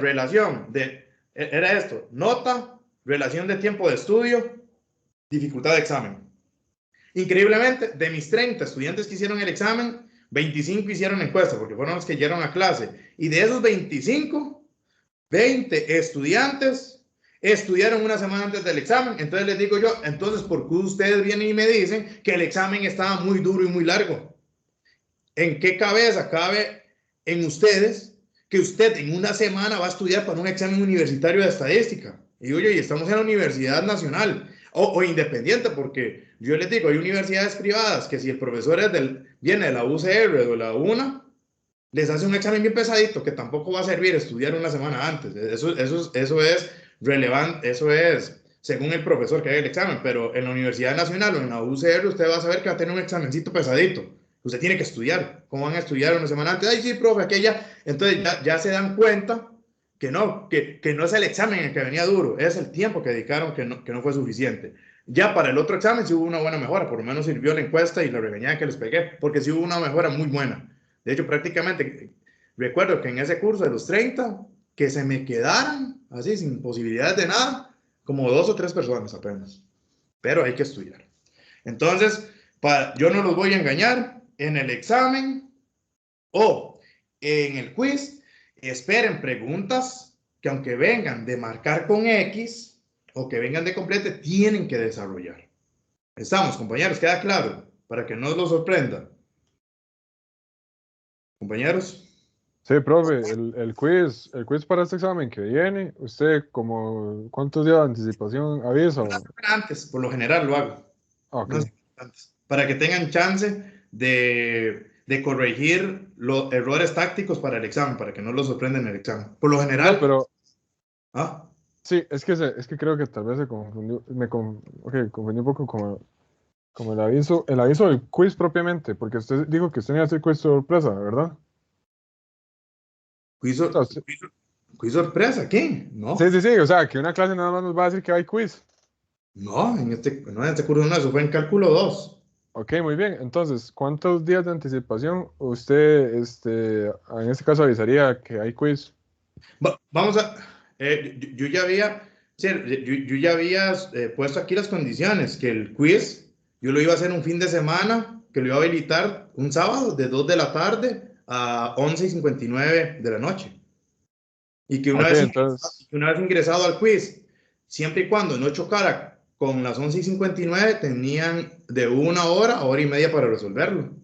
Speaker 1: era esto, nota, relación de tiempo de estudio, dificultad de examen. Increíblemente, de mis 30 estudiantes que hicieron el examen, 25 hicieron encuesta porque fueron los que llegaron a clase. Y de esos 25, 20 estudiantes estudiaron una semana antes del examen. Entonces les digo yo, entonces, ¿por qué ustedes vienen y me dicen que el examen estaba muy duro y muy largo? ¿En qué cabeza cabe en ustedes que usted en una semana va a estudiar para un examen universitario de estadística? Y digo yo, y estamos en la Universidad Nacional o independiente, porque yo les digo, hay universidades privadas que si el profesor viene de la UCR o de la UNA, les hace un examen bien pesadito que tampoco va a servir estudiar una semana antes. Eso es relevante, eso es según el profesor que haga el examen, pero en la Universidad Nacional o en la UCR usted va a saber que va a tener un examencito pesadito. Usted tiene que estudiar. ¿Cómo van a estudiar una semana antes? Ay, sí, profe, aquella. Entonces ya se dan cuenta que no es el examen el que venía duro, es el tiempo que dedicaron que no fue suficiente. Ya para el otro examen sí hubo una buena mejora, por lo menos sirvió la encuesta y la regañada que les pegué, porque sí hubo una mejora muy buena. De hecho, prácticamente, recuerdo que en ese curso de los 30, que se me quedaran así, sin posibilidades de nada, como 2 o 3 personas apenas. Pero hay que estudiar. Entonces, yo no los voy a engañar, en el examen o en el quiz, esperen preguntas que aunque vengan de marcar con X o que vengan de complete, tienen que desarrollar. Estamos, compañeros, queda claro, para que no los sorprenda. Compañeros.
Speaker 2: Sí, profe, el quiz para este examen que viene, ¿usted cuántos días de anticipación avisa?
Speaker 1: Una semana antes, por lo general lo hago.
Speaker 2: Ok.
Speaker 1: Una semana antes, para que tengan chance de corregir los errores tácticos para el examen, para que no los sorprendan en el examen. Por lo general.
Speaker 2: No, pero
Speaker 1: ¿Ah?
Speaker 2: sí, es que creo que tal vez se confundió, confundí un poco como el aviso del quiz propiamente, porque usted dijo que usted iba a hacer quiz sorpresa, ¿verdad?
Speaker 1: ¿Quiz,
Speaker 2: O sea, usted-
Speaker 1: quiz sorpresa? ¿Qué? No.
Speaker 2: sí, o sea, que una clase nada más nos va a decir que hay quiz.
Speaker 1: No, en este curso no, eso fue en cálculo 2.
Speaker 2: Ok, muy bien. Entonces, ¿cuántos días de anticipación usted, en este caso, avisaría que hay quiz?
Speaker 1: Vamos a. Yo ya había. Sí, yo ya había puesto aquí las condiciones, que el quiz yo lo iba a hacer un fin de semana, que lo iba a habilitar un sábado de 2 de la tarde a 11:59 de la noche. Y que
Speaker 2: Ok, entonces,
Speaker 1: una vez ingresado al quiz, siempre y cuando no chocara con las 11:59, tenían de 1 hora a 1 hora y media para resolverlo.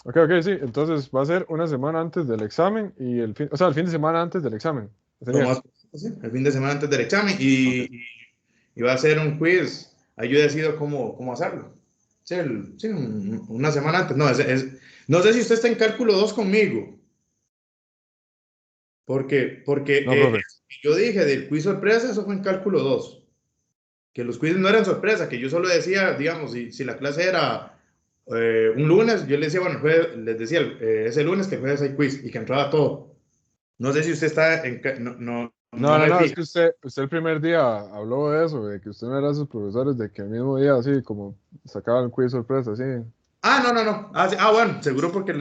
Speaker 2: ok, sí. Entonces va a ser una semana antes del examen y el fin de semana antes del examen.
Speaker 1: Lo
Speaker 2: Sería.
Speaker 1: más, sí, el fin de semana antes del examen.
Speaker 2: Ok.
Speaker 1: Y va a ser un quiz. Ahí yo decido cómo hacerlo. Sí, una semana antes. No, no sé si usted está en cálculo 2 conmigo. Porque
Speaker 2: No, profe.
Speaker 1: yo dije del quiz sorpresa, eso fue en cálculo 2. Que los quizzes no eran sorpresa, que yo solo decía, digamos, si la clase era un lunes, yo les decía, bueno, les decía, ese lunes que el jueves hay quiz y que entraba todo. No sé si usted está en. No me
Speaker 2: No, es
Speaker 1: fijo.
Speaker 2: que usted el primer día habló de eso, de que usted no era de sus profesores, de que el mismo día, así, como sacaban quiz sorpresa, así.
Speaker 1: No. Sí. Bueno, seguro porque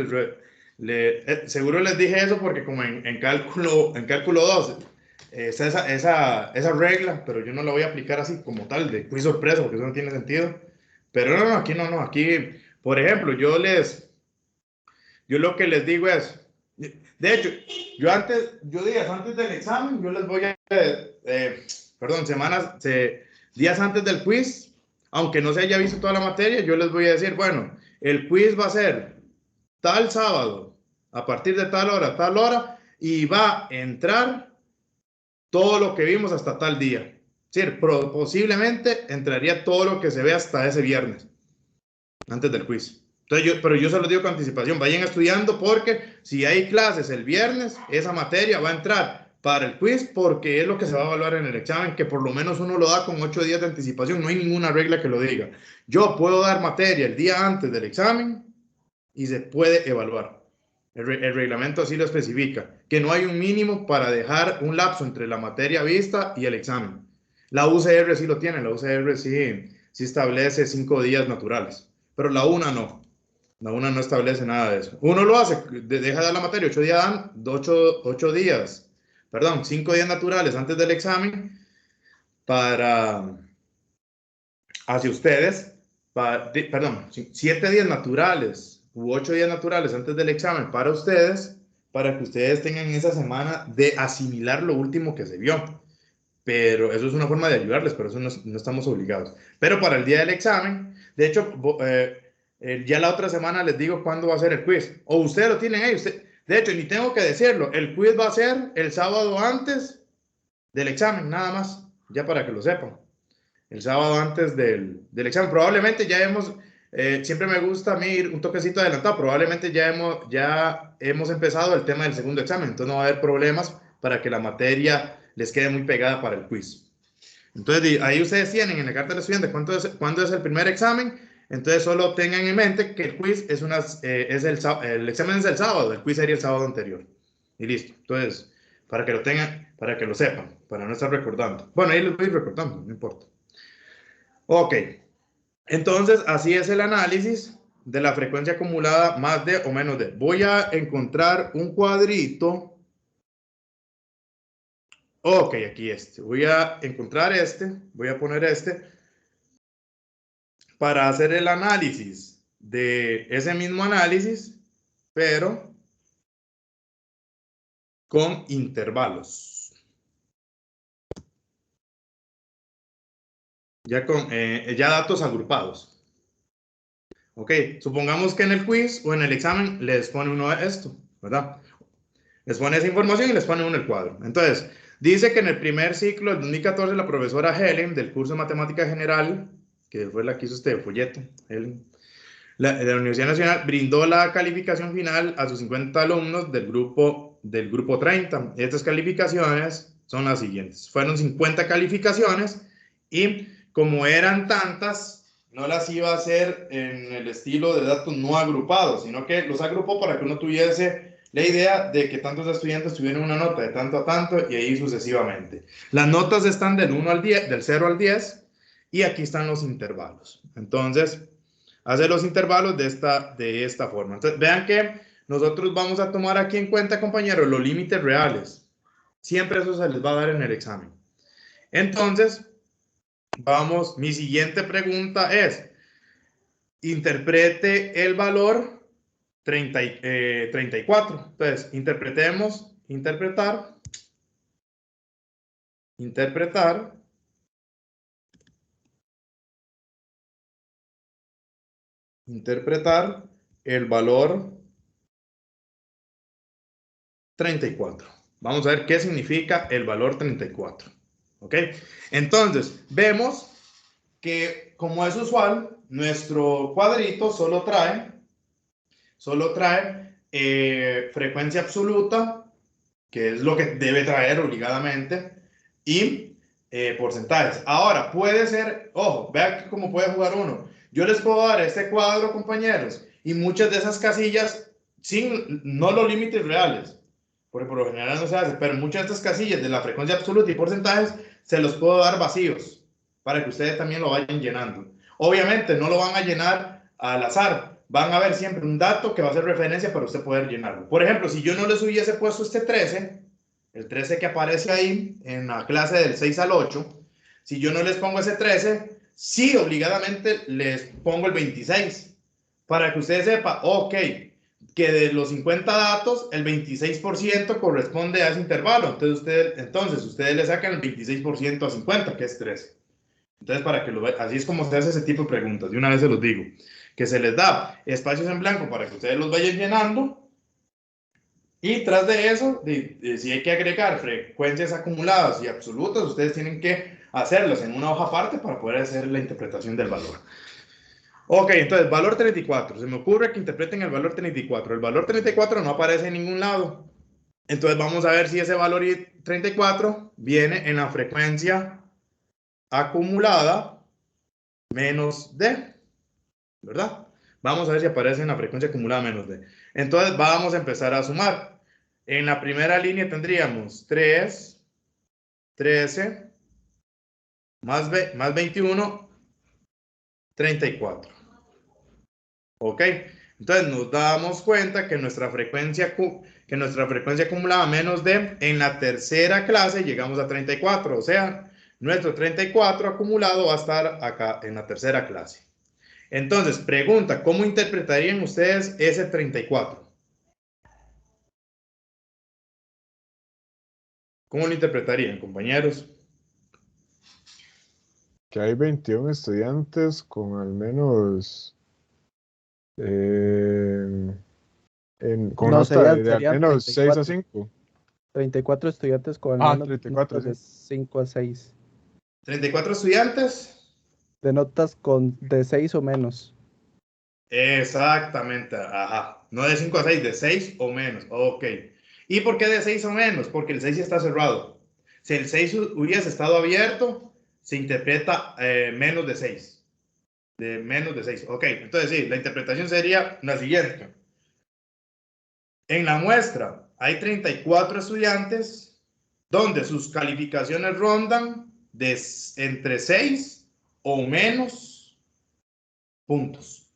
Speaker 1: seguro les dije eso porque como en cálculo 2 está esa regla, pero yo no la voy a aplicar así como tal de quiz sorpresa porque eso no tiene sentido. Pero aquí no, aquí, por ejemplo, yo lo que les digo es, de hecho, días antes del examen, yo les voy a, perdón, días antes del quiz, aunque no se haya visto toda la materia, yo les voy a decir, bueno, el quiz va a ser tal sábado, a partir de tal hora, y va a entrar todo lo que vimos hasta tal día. Sí, posiblemente entraría todo lo que se ve hasta ese viernes, antes del quiz. Entonces pero yo se lo digo con anticipación, vayan estudiando porque si hay clases el viernes, esa materia va a entrar para el quiz porque es lo que se va a evaluar en el examen, que por lo menos uno lo da con 8 días de anticipación, no hay ninguna regla que lo diga. Yo puedo dar materia el día antes del examen y se puede evaluar. El reglamento así lo especifica, que no hay un mínimo para dejar un lapso entre la materia vista y el examen. La UCR sí lo tiene, la UCR sí establece 5 días naturales, pero la UNA no. La UNA no establece nada de eso. Uno lo hace, deja de dar la materia 8 días, 5 días naturales antes del examen para, hacia ustedes, 7 días naturales u 8 días naturales antes del examen para ustedes, para que ustedes tengan esa semana de asimilar lo último que se vio. Pero eso es una forma de ayudarles, pero eso no estamos obligados. Pero para el día del examen, de hecho, ya la otra semana les digo cuándo va a ser el quiz. O ustedes lo tienen ahí. De hecho, ni tengo que decirlo. El quiz va a ser el sábado antes del examen, nada más. Ya para que lo sepan. El sábado antes del examen. Probablemente ya siempre me gusta a mí ir un toquecito adelantado. Probablemente ya hemos empezado el tema del segundo examen. Entonces no va a haber problemas para que la materia les quede muy pegada para el quiz. Entonces ahí ustedes tienen en la carta del estudiante cuándo es el primer examen. Entonces solo tengan en mente que el quiz el examen es el sábado, el quiz sería el sábado anterior. Y listo. Entonces, para que lo tengan, para que lo sepan, para no estar recordando. Bueno, ahí les voy recordando, no importa. Ok. Entonces, así es el análisis de la frecuencia acumulada más de o menos de. Voy a encontrar un cuadrito. Ok, aquí voy a encontrar voy a poner para hacer el análisis de ese mismo análisis, pero con intervalos. Ya datos agrupados. Ok, supongamos que en el quiz o en el examen les pone uno esto, ¿verdad? Les pone esa información y les pone uno el cuadro. Entonces, dice que en el primer ciclo del 2014 la profesora Helen del curso de Matemática General, que fue la que hizo este folleto, Helen, de la Universidad Nacional, brindó la calificación final a sus 50 alumnos del grupo 30. Estas calificaciones son las siguientes. Fueron 50 calificaciones y como eran tantas, no las iba a hacer en el estilo de datos no agrupados, sino que los agrupó para que uno tuviese la idea de que tantos estudiantes tuvieran una nota de tanto a tanto y ahí sucesivamente. Las notas están del 1 al 10, del 0 al 10 y aquí están los intervalos. Entonces, hacer los intervalos de esta forma. Entonces, vean que nosotros vamos a tomar aquí en cuenta, compañeros, los límites reales. Siempre eso se les va a dar en el examen. Entonces, mi siguiente pregunta es, interprete el valor 34. Entonces, interpretar el valor 34. Vamos a ver qué significa el valor 34. ¿Ok? Entonces, vemos que, como es usual, nuestro cuadrito solo trae frecuencia absoluta, que es lo que debe traer obligadamente, y porcentajes. Ahora, puede ser, ojo, vean cómo puede jugar uno. Yo les puedo dar este cuadro, compañeros, y muchas de esas casillas, no los límites reales, porque por lo general no se hace, pero muchas de estas casillas de la frecuencia absoluta y porcentajes se los puedo dar vacíos, para que ustedes también lo vayan llenando. Obviamente no lo van a llenar al azar, van a ver siempre un dato que va a ser referencia para usted poder llenarlo. Por ejemplo, si yo no les hubiese puesto este 13, el 13 que aparece ahí en la clase del 6 al 8, si yo no les pongo ese 13, sí obligadamente les pongo el 26, para que ustedes sepan, ok, que de los 50 datos, el 26% corresponde a ese intervalo. Entonces ustedes le sacan el 26% a 50, que es 13. Entonces, para que lo vean, así es como se hace ese tipo de preguntas. De una vez se los digo, que se les da espacios en blanco para que ustedes los vayan llenando. Y tras de eso, si hay que agregar frecuencias acumuladas y absolutas, ustedes tienen que hacerlas en una hoja aparte para poder hacer la interpretación del valor. Ok, entonces, valor 34. Se me ocurre que interpreten el valor 34. El valor 34 no aparece en ningún lado. Entonces, vamos a ver si ese valor 34 viene en la frecuencia acumulada menos D, ¿verdad? Vamos a ver si aparece en la frecuencia acumulada menos D. Entonces, vamos a empezar a sumar. En la primera línea tendríamos 3, 13, más 21, 34. ¿Ok? Entonces nos damos cuenta que nuestra frecuencia acumulada menos D, en la tercera clase llegamos a 34. O sea, nuestro 34 acumulado va a estar acá en la tercera clase. Entonces, pregunta, ¿cómo interpretarían ustedes ese 34? ¿Cómo lo interpretarían, compañeros?
Speaker 2: Que hay 21 estudiantes con al menos con
Speaker 5: No,
Speaker 2: nota de al
Speaker 5: serían
Speaker 2: menos 6 a
Speaker 5: 34.
Speaker 2: 5.
Speaker 5: 34 estudiantes con al
Speaker 2: Ah,
Speaker 5: menos
Speaker 2: 34,
Speaker 5: notas de
Speaker 2: sí.
Speaker 5: 5 a 6.
Speaker 1: 34 estudiantes.
Speaker 5: De notas de 6 o menos.
Speaker 1: Exactamente, ajá. No de 5 a 6, de 6 o menos. Ok. ¿Y por qué de 6 o menos? Porque el 6 ya está cerrado. Si el 6 hubiese estado abierto, se interpreta menos de 6. De menos de 6. Ok, entonces sí, la interpretación sería la siguiente. En la muestra hay 34 estudiantes donde sus calificaciones rondan de entre 6 o menos puntos.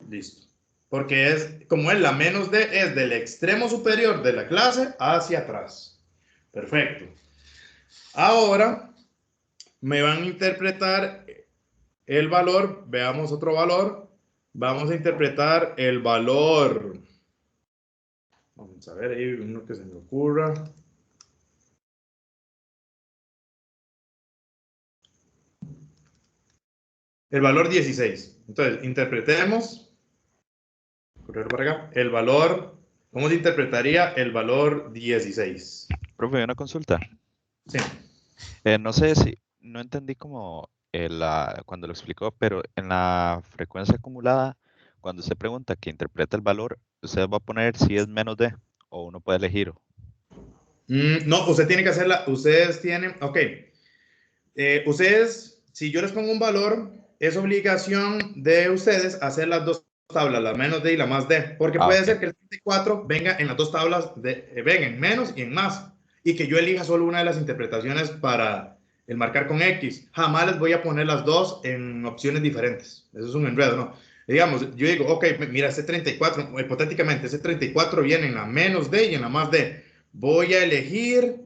Speaker 1: Listo. Porque como es la menos D, es del extremo superior de la clase hacia atrás. Perfecto. Ahora me van a interpretar el valor. Veamos otro valor. Vamos a interpretar el valor. Vamos a ver ahí uno que se me ocurra. El valor 16. Entonces, interpretemos. Correr para acá. El valor. ¿Cómo se interpretaría el valor 16?
Speaker 6: Profe, una consulta.
Speaker 1: Sí.
Speaker 6: No sé si, no entendí como cuando lo explicó, pero en la frecuencia acumulada, cuando se pregunta que interpreta el valor, usted va a poner si es menos de, o uno puede elegir.
Speaker 1: No, usted tiene que hacerla. Ustedes tienen. Ok. Ustedes, si yo les pongo un valor, es obligación de ustedes hacer las dos tablas, la menos D y la más D, porque puede
Speaker 6: Ok.
Speaker 1: ser que el 34 venga en las dos tablas, venga en menos y en más, y que yo elija solo una de las interpretaciones para el marcar con X. Jamás les voy a poner las dos en opciones diferentes. Eso es un enredo, ¿no? Digamos, yo digo, ok, mira, ese 34, hipotéticamente, ese 34 viene en la menos D y en la más D. Voy a elegir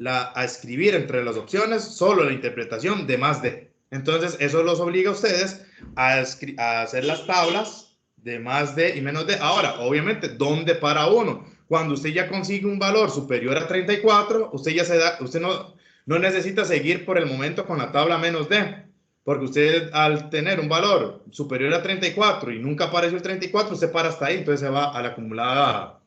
Speaker 1: a escribir entre las opciones solo la interpretación de más de. Entonces, eso los obliga a ustedes a hacer las tablas de más de y menos de. Ahora, obviamente, ¿dónde para uno? Cuando usted ya consigue un valor superior a 34, usted ya usted no necesita seguir por el momento con la tabla menos de. Porque usted al tener un valor superior a 34 y nunca apareció el 34, usted para hasta ahí, entonces se va a la acumulada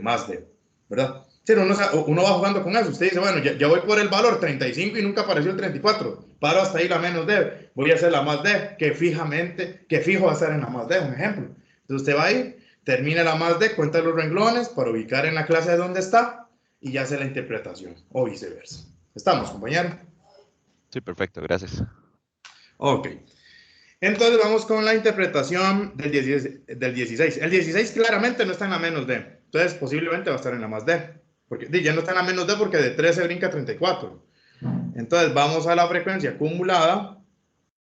Speaker 1: más de, ¿verdad? Sí, uno va jugando con eso. Usted dice, bueno, ya voy por el valor 35 y nunca apareció el 34. Paro hasta ahí la menos D. Voy a hacer la más D, que fijo va a estar en la más D, un ejemplo. Entonces usted va ahí, termina la más D, cuenta los renglones para ubicar en la clase de dónde está y ya hace la interpretación, o viceversa. ¿Estamos, compañero?
Speaker 6: Sí, perfecto, gracias.
Speaker 1: Ok. Entonces vamos con la interpretación del 16. El 16 claramente no está en la menos D. Entonces posiblemente va a estar en la más D. Porque ya no está en la menos D porque de 13 brinca a 34. Entonces vamos a la frecuencia acumulada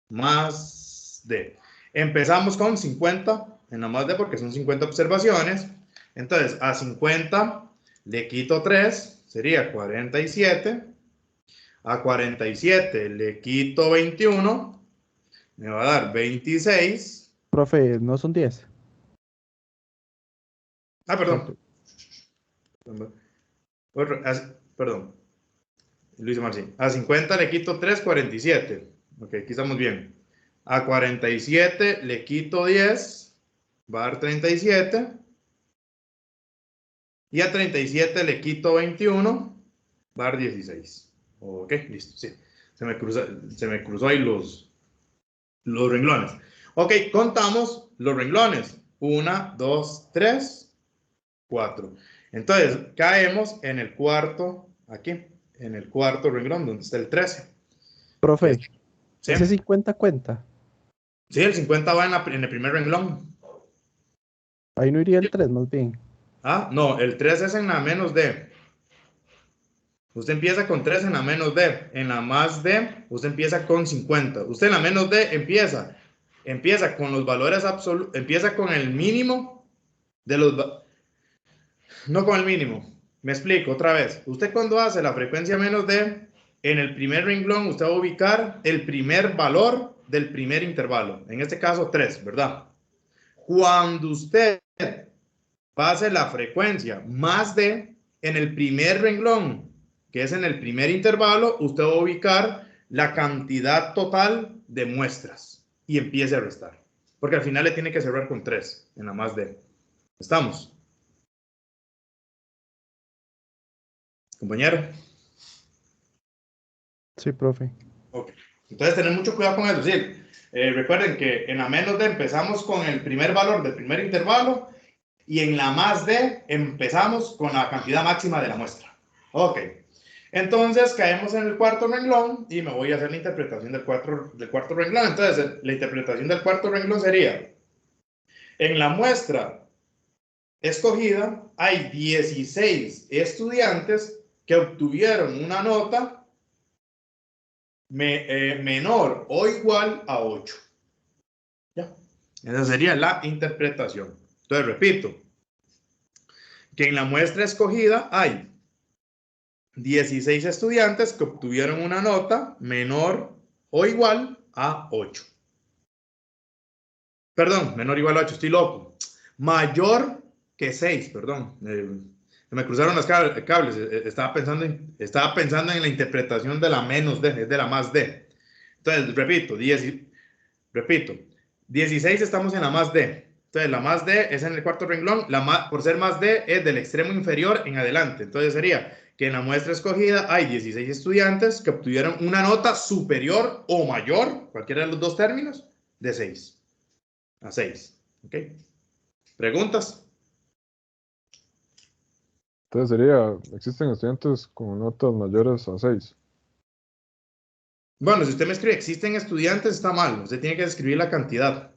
Speaker 1: más D. Empezamos con 50 en la más D porque son 50 observaciones. Entonces a 50 le quito 3, sería 47. A 47 le quito 21, me va a dar 26.
Speaker 5: Profe, ¿no son 10?
Speaker 1: Ah,
Speaker 5: ¿Cuánto?
Speaker 1: Perdón. Luis Marcín. A 50 le quito 3, 47. Ok, aquí estamos bien. A 47 le quito 10, va a dar 37. Y a 37 le quito 21, va a dar 16. Ok, listo, sí. Se me cruzó ahí los los renglones. Ok, contamos los renglones. 1, 2, 3, 4. Entonces, caemos en el cuarto, aquí, en el cuarto renglón, donde está el 13.
Speaker 5: Profe,
Speaker 1: ¿Sí?
Speaker 5: ese 50 cuenta.
Speaker 1: Sí, el 50 va en el primer renglón.
Speaker 5: Ahí no iría el 3, más bien.
Speaker 1: Ah, no, el 3 es en la menos D. Usted empieza con 3 en la menos D. En la más D, usted empieza con 50. Usted en la menos D empieza con los valores absolutos, empieza con el mínimo de los... No con el mínimo. Me explico otra vez. Usted cuando hace la frecuencia menos D, en el primer renglón usted va a ubicar el primer valor del primer intervalo. En este caso 3, ¿verdad? Cuando usted pase la frecuencia más D, en el primer renglón, que es en el primer intervalo, usted va a ubicar la cantidad total de muestras y empiece a restar. Porque al final le tiene que cerrar con 3 en la más D. ¿Estamos? Compañero.
Speaker 5: Sí, profe.
Speaker 1: Ok. Entonces, tener mucho cuidado con eso. Sí, recuerden que en la menos D empezamos con el primer valor del primer intervalo y en la más D empezamos con la cantidad máxima de la muestra. Ok. Entonces, caemos en el cuarto renglón y me voy a hacer la interpretación del cuarto renglón. Entonces, la interpretación del cuarto renglón sería, en la muestra escogida hay 16 estudiantes que obtuvieron una nota menor o igual a 8. ¿Ya? Esa sería la interpretación. Entonces, repito, que en la muestra escogida hay 16 estudiantes que obtuvieron una nota menor o igual a 8. Perdón, menor o igual a 8, estoy loco. Mayor que 6, perdón. Me cruzaron los cables. Estaba pensando en la interpretación de la menos D, es de la más D. Entonces, repito, 16 estamos en la más D. Entonces, la más D es en el cuarto renglón. Por ser más D es del extremo inferior en adelante. Entonces, sería que en la muestra escogida hay 16 estudiantes que obtuvieron una nota superior o mayor, cualquiera de los dos términos, de 6 a 6. ¿Ok? ¿Preguntas?
Speaker 2: Entonces sería, existen estudiantes con notas mayores a 6.
Speaker 1: Bueno, si usted me escribe existen estudiantes, está mal. Usted tiene que escribir la cantidad.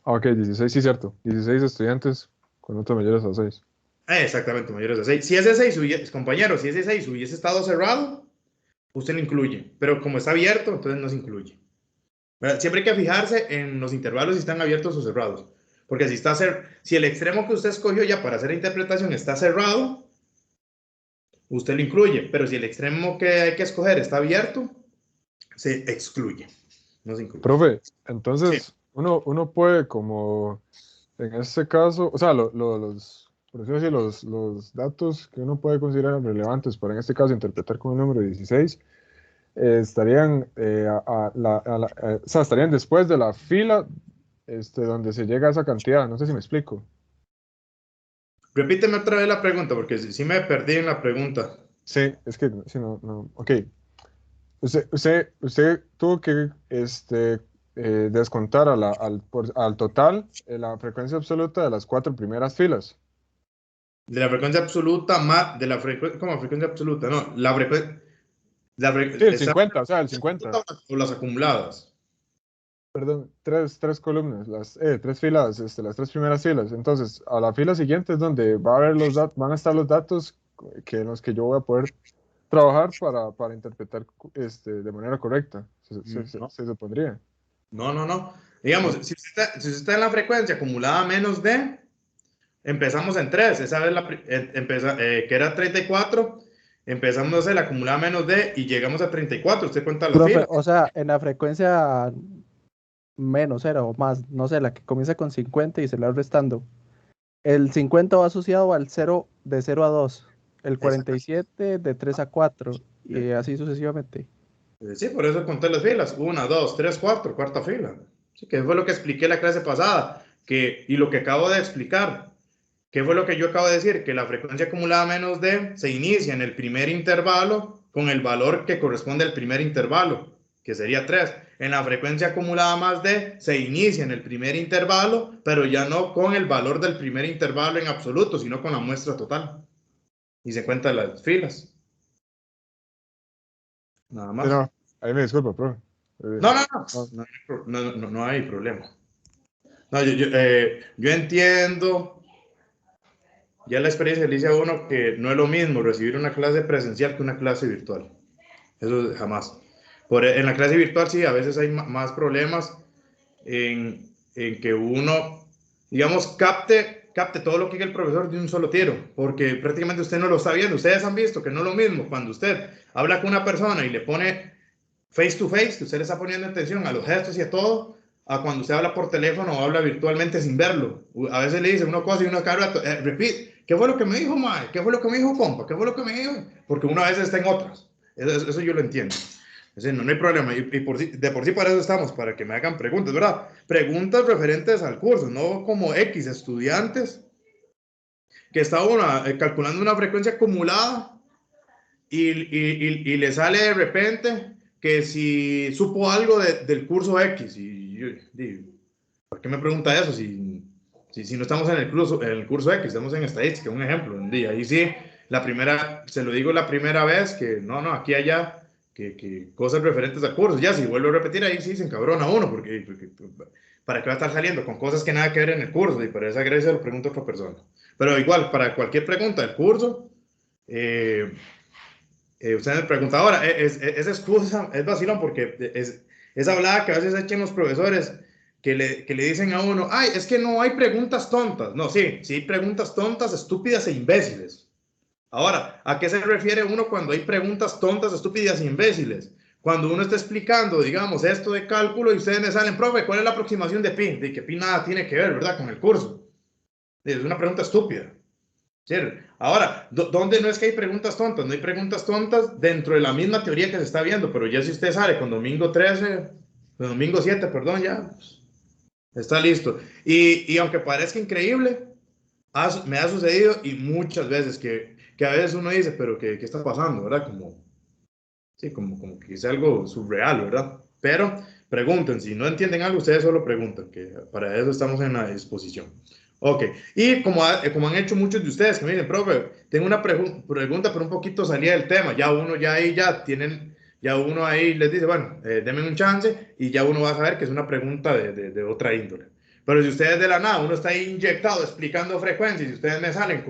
Speaker 2: Ah, ok, 16, sí, cierto. 16 estudiantes con notas mayores a 6.
Speaker 1: Exactamente, mayores de 6. Si ese 6 compañero, si ese 6 hubiese estado cerrado, usted lo incluye. Pero como está abierto, entonces no se incluye. ¿Verdad? Siempre hay que fijarse en los intervalos si están abiertos o cerrados. Porque si el extremo que usted escogió ya para hacer la interpretación está cerrado, usted lo incluye. Pero si el extremo que hay que escoger está abierto, se excluye. No se incluye.
Speaker 2: Profe,
Speaker 1: Sí.
Speaker 2: entonces uno puede como, en este caso, o sea, por decirlo así, los datos que uno puede considerar relevantes para en este caso interpretar con el número 16 estarían, o sea, estarían después de la fila donde se llega a esa cantidad. No sé si me explico.
Speaker 1: Repíteme otra vez la pregunta, porque si me perdí en la pregunta.
Speaker 2: Sí, es que, sí, no, ok. Usted tuvo que descontar al total la frecuencia absoluta de las 4 primeras filas.
Speaker 1: De la frecuencia absoluta más de la frecuencia, ¿cómo frecuencia absoluta? No, la frecuencia.
Speaker 2: Sí, el 50, o sea, el 50.
Speaker 1: O las acumuladas.
Speaker 2: Perdón, tres columnas, tres filas, las 3 primeras filas. Entonces, a la fila siguiente es donde va a haber van a estar los datos en los que yo voy a poder trabajar para interpretar de manera correcta.
Speaker 1: No.
Speaker 2: Se supondría.
Speaker 1: No. Digamos, si usted está en la frecuencia acumulada menos D, empezamos en 3. Esa vez que era 34, empezamos a hacer la acumulada menos D y llegamos a 34. Usted cuenta la
Speaker 5: Profe,
Speaker 1: fila.
Speaker 5: o sea, en la frecuencia menos 0 o más, no sé, la que comienza con 50 y se le va restando. El 50 va asociado al 0 de 0 a 2, el 47 de 3 a 4 y así sucesivamente.
Speaker 1: Sí, por eso conté las filas. 1, 2, 3, 4, cuarta fila. Sí, que fue lo que expliqué la clase pasada. Y lo que acabo de explicar. ¿Qué fue lo que yo acabo de decir? Que la frecuencia acumulada menos D se inicia en el primer intervalo con el valor que corresponde al primer intervalo, que sería 3. En la frecuencia acumulada más D se inicia en el primer intervalo, pero ya no con el valor del primer intervalo en absoluto, sino con la muestra total. Y se cuentan las filas. Nada más.
Speaker 2: No, ahí me disculpa, profe.
Speaker 1: No, no hay problema. No, yo entiendo, ya la experiencia le dice a uno que no es lo mismo recibir una clase presencial que una clase virtual. Eso jamás. En la clase virtual sí, a veces hay más problemas en que uno, digamos, capte todo lo que diga el profesor de un solo tiro, porque prácticamente usted no lo está viendo. Ustedes han visto que no es lo mismo cuando usted habla con una persona y le pone face to face, que usted le está poniendo atención a los gestos y a todo, a cuando usted habla por teléfono o habla virtualmente sin verlo. A veces le dice una cosa y uno cada rato, repeat, ¿qué fue lo que me dijo, mae? ¿Qué fue lo que me dijo, compa? ¿Qué fue lo que me dijo? Porque uno a veces está en otras. Eso yo lo entiendo. No hay problema. Y de por sí para eso estamos, para que me hagan preguntas, ¿verdad? Preguntas referentes al curso, no como X estudiantes, que está uno calculando una frecuencia acumulada y le sale de repente que si supo algo del curso X. Y yo digo, ¿por qué me pregunta eso? Si no estamos en el curso X, estamos en estadística, un ejemplo. Ahí sí, se lo digo la primera vez, que no, aquí allá, que cosas referentes al curso. Ya, si vuelvo a repetir, ahí sí se encabrona uno, porque ¿para qué va a estar saliendo con cosas que nada que ver en el curso? Y para esa gracia lo pregunto a otra persona. Pero igual, para cualquier pregunta del curso, usted me pregunta ahora, esa excusa es vacilón, porque es hablada que a veces echen los profesores que le dicen a uno, ay, es que no hay preguntas tontas. No, sí hay preguntas tontas, estúpidas e imbéciles. Ahora, ¿a qué se refiere uno cuando hay preguntas tontas, estúpidas e imbéciles? Cuando uno está explicando, digamos, esto de cálculo y ustedes me salen, profe, ¿cuál es la aproximación de pi? De que pi nada tiene que ver, ¿verdad? Con el curso. Es una pregunta estúpida. ¿Sí? Ahora, ¿dónde no es que hay preguntas tontas? No hay preguntas tontas dentro de la misma teoría que se está viendo, pero ya si usted sale con domingo 7, perdón, ya pues, está listo. Y aunque parezca increíble, me ha sucedido y muchas veces que a veces uno dice, pero ¿qué está pasando? ¿Verdad? Como que es algo surreal, ¿verdad? Pero pregunten, si no entienden algo, ustedes solo preguntan, que para eso estamos en la disposición. Ok, y como han hecho muchos de ustedes, que me dicen, profe, tengo una pregunta, pero un poquito salida del tema, ya uno ahí les dice, bueno, denme un chance, y ya uno va a saber que es una pregunta de otra índole. Pero si ustedes de la nada, uno está ahí inyectado explicando frecuencias, y ustedes me salen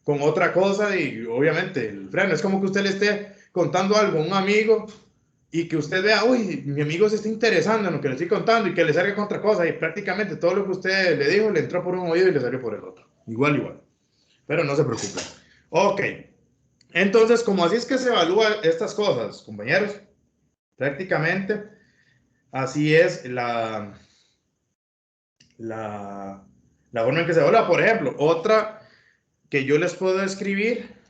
Speaker 1: con otra cosa, y obviamente el freno, es como que usted le esté contando algo a un amigo, y que usted vea, uy, mi amigo se está interesando en lo que le estoy contando y que le salga con otra cosa y prácticamente todo lo que usted le dijo le entró por un oído y le salió por el otro. Igual. Pero no se preocupe. Ok. Entonces, como así es que se evalúan estas cosas, compañeros, prácticamente así es la forma en que se evalúa. Por ejemplo, otra que yo les puedo escribir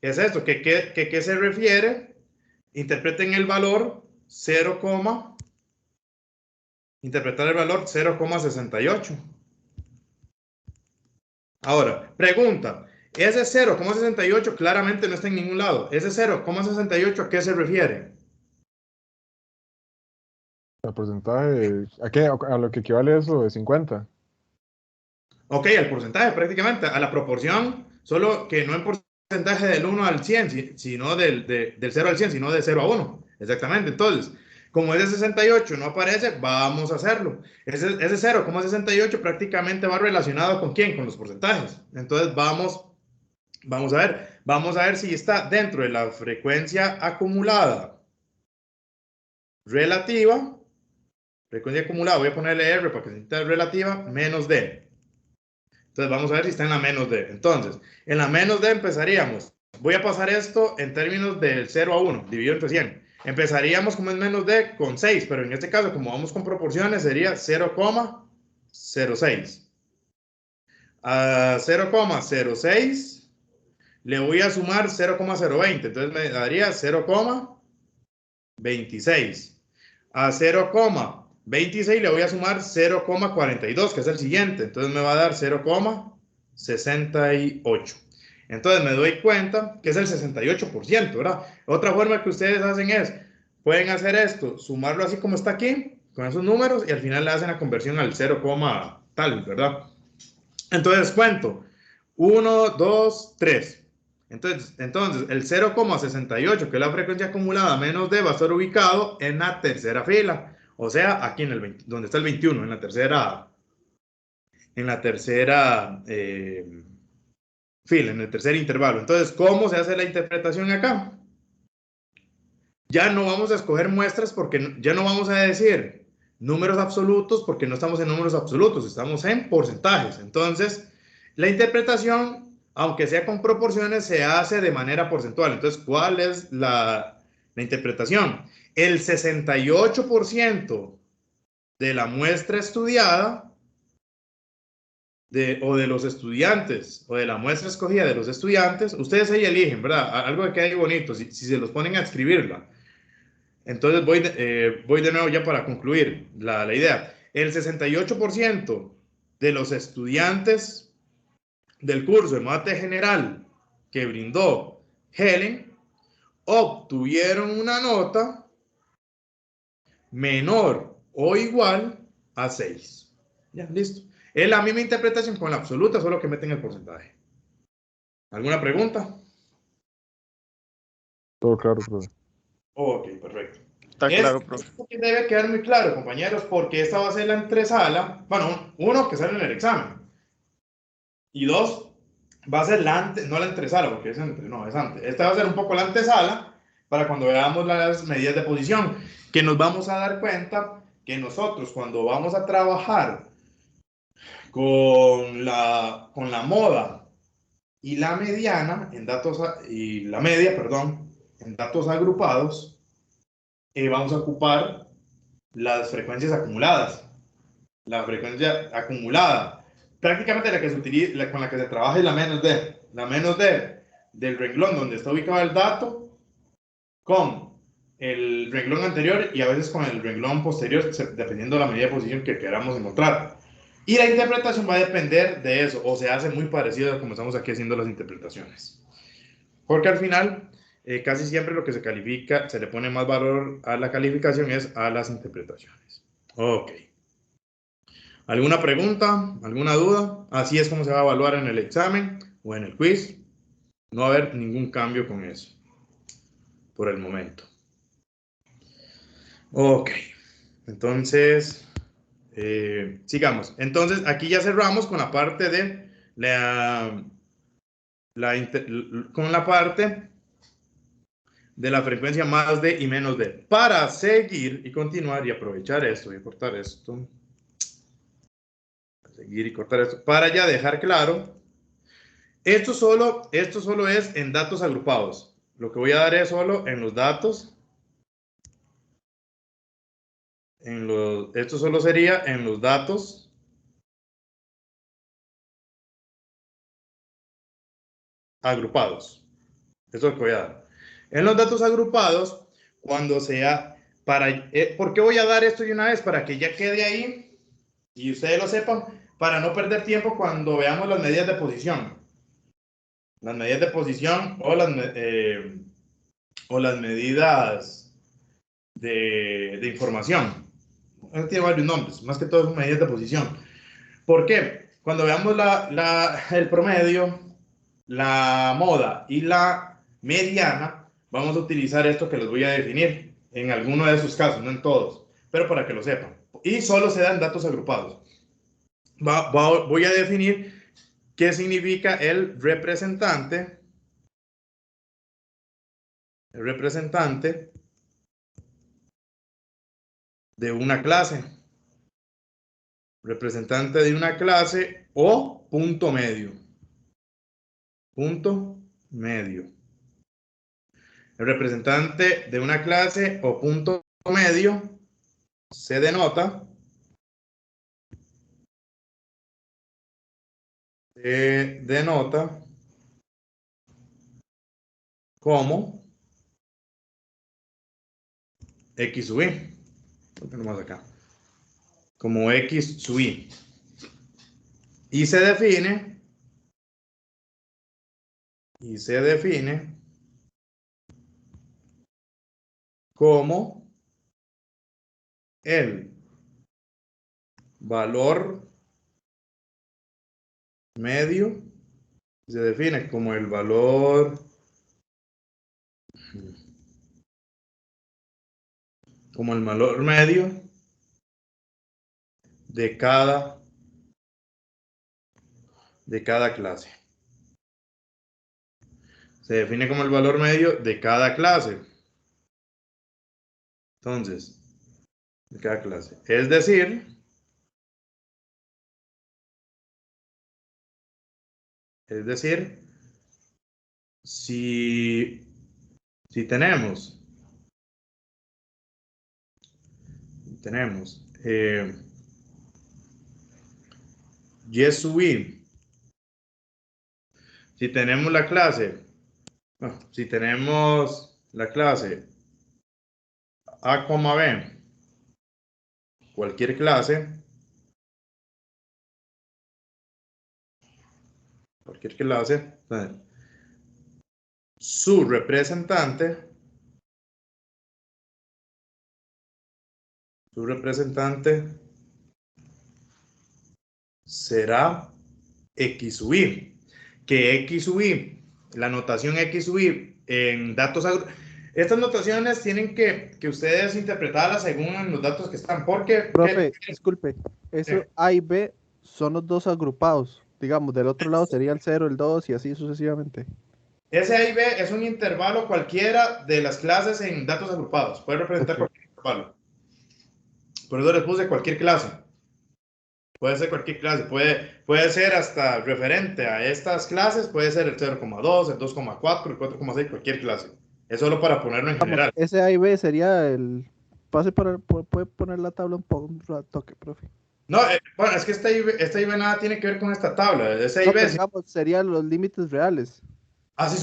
Speaker 1: es esto, ¿qué se refiere? Interpreten el valor 0, interpretar el valor 0,68. Ahora, pregunta, ese 0,68 claramente no está en ningún lado. Ese 0,68 ¿a qué se refiere?
Speaker 2: El porcentaje, ¿a lo que equivale eso de 50?
Speaker 1: Ok, al porcentaje prácticamente, a la proporción, solo que no en porcentaje del 1 al 100, sino del 0 al 100, sino de 0 a 1. Exactamente, entonces, como ese 68 no aparece, vamos a hacerlo. Ese 0,68 prácticamente va relacionado ¿con quién? Con los porcentajes. Entonces, vamos a ver si está dentro de la frecuencia acumulada relativa. Frecuencia acumulada, voy a ponerle R para que se entienda relativa, menos D. Entonces vamos a ver si está en la menos D. Entonces, en la menos D empezaríamos. Voy a pasar esto en términos del 0 a 1, dividido entre 100. Empezaríamos como es menos D con 6, pero en este caso, como vamos con proporciones, sería 0,06. A 0,06 le voy a sumar 0,020, entonces me daría 0,26. A 0,26 le voy a sumar 0,42, que es el siguiente. Entonces me va a dar 0,68. Entonces me doy cuenta que es el 68%, ¿verdad? Otra forma que ustedes hacen es, pueden hacer esto, sumarlo así como está aquí, con esos números, y al final le hacen la conversión al 0, tal, ¿verdad? Entonces cuento, 1, 2, 3. Entonces el 0,68, que es la frecuencia acumulada menos D, va a estar ubicado en la tercera fila. O sea, aquí en el 20, donde está el 21, en la tercera fila, en el tercer intervalo. Entonces, ¿cómo se hace la interpretación acá? Ya no vamos a escoger muestras porque ya no vamos a decir números absolutos porque no estamos en números absolutos, estamos en porcentajes. Entonces, la interpretación, aunque sea con proporciones, se hace de manera porcentual. Entonces, ¿cuál es la interpretación? El 68% de la muestra estudiada o de los estudiantes, o de la muestra escogida de los estudiantes, ustedes ahí eligen, ¿verdad? Algo que quede bonito, si se los ponen a escribirla. Entonces voy de nuevo ya para concluir la idea. El 68% de los estudiantes del curso de mate general que brindó Helen obtuvieron una nota menor o igual a 6. Ya, listo. Es la misma interpretación con la absoluta, solo que meten el porcentaje. ¿Alguna pregunta?
Speaker 2: Todo claro, profe.
Speaker 1: Ok, perfecto.
Speaker 3: Está claro, profe.
Speaker 1: Esto debe quedar muy claro, compañeros, porque esta va a ser la antesala. Bueno, uno, que sale en el examen. Y dos, va a ser no la antesala, porque es no, es antes. Esta va a ser un poco la antesala para cuando veamos las medidas de posición, que nos vamos a dar cuenta que nosotros cuando vamos a trabajar con la moda y la mediana en datos, y la media, perdón, en datos agrupados, vamos a ocupar las frecuencias acumuladas. La frecuencia acumulada, prácticamente la que se utiliza, con la que se trabaja es la menos D. La menos D del renglón donde está ubicado el dato con el renglón anterior y a veces con el renglón posterior, dependiendo de la medida de posición que queramos encontrar. Y la interpretación va a depender de eso, o se hace muy parecido a como estamos aquí haciendo las interpretaciones. Porque al final, casi siempre lo que se califica, se le pone más valor a la calificación es a las interpretaciones. Ok. ¿Alguna pregunta? ¿Alguna duda? Así es como se va a evaluar en el examen o en el quiz. No va a haber ningún cambio con eso por el momento. Ok. Entonces, sigamos. Entonces, aquí ya cerramos con la parte de con la parte de la frecuencia más D y menos D. Para seguir y continuar y aprovechar esto, voy a cortar esto. Seguir y cortar esto. Para ya dejar claro, esto solo es en datos agrupados. Lo que voy a dar es solo en los datos. Esto solo sería en los datos agrupados. Eso es lo que voy a dar. En los datos agrupados, cuando sea ¿por qué voy a dar esto de una vez? Para que ya quede ahí y ustedes lo sepan, para no perder tiempo cuando veamos las medidas de posición. Las medidas de posición o las medidas de información. Tiene varios nombres, más que todo son medidas de posición. ¿Por qué? Cuando veamos el promedio, la moda y la mediana, vamos a utilizar esto que les voy a definir en alguno de esos casos, no en todos, pero para que lo sepan. Y solo se dan datos agrupados. Voy a definir qué significa el representante de una clase. Representante de una clase o punto medio. Punto medio. El representante de una clase o punto medio se denota como X sub I. Lo tenemos acá. Como X sub I. Y se define y se define como el valor medio, se define como el valor medio de cada clase. Se define como el valor medio de cada clase. Entonces, de cada clase. Es decir, si tenemos y sub i, si tenemos la clase, si tenemos la clase a, b, cualquier clase, su representante será x sub i, que x sub i, la notación x sub i en datos estas notaciones tienen que ustedes interpretarlas según los datos que están, porque...
Speaker 5: Profe, disculpe, eso A y B son los dos agrupados, digamos, del otro lado sería el 0, el 2 y así sucesivamente.
Speaker 1: Ese A y B es un intervalo cualquiera de las clases en datos agrupados, puede representar cualquier intervalo. Por eso les puse cualquier clase. Puede ser cualquier clase, puede ser hasta referente a estas clases, puede ser el 0,2, el 2,4, el 4,6, cualquier clase. Es solo para ponerlo en general.
Speaker 5: Ese A y B sería el... puede poner la tabla un toque, profe.
Speaker 1: No, bueno, es que esta I B nada tiene que ver con esta tabla. Esta I B
Speaker 5: digamos, serían los límites reales.
Speaker 1: Sí,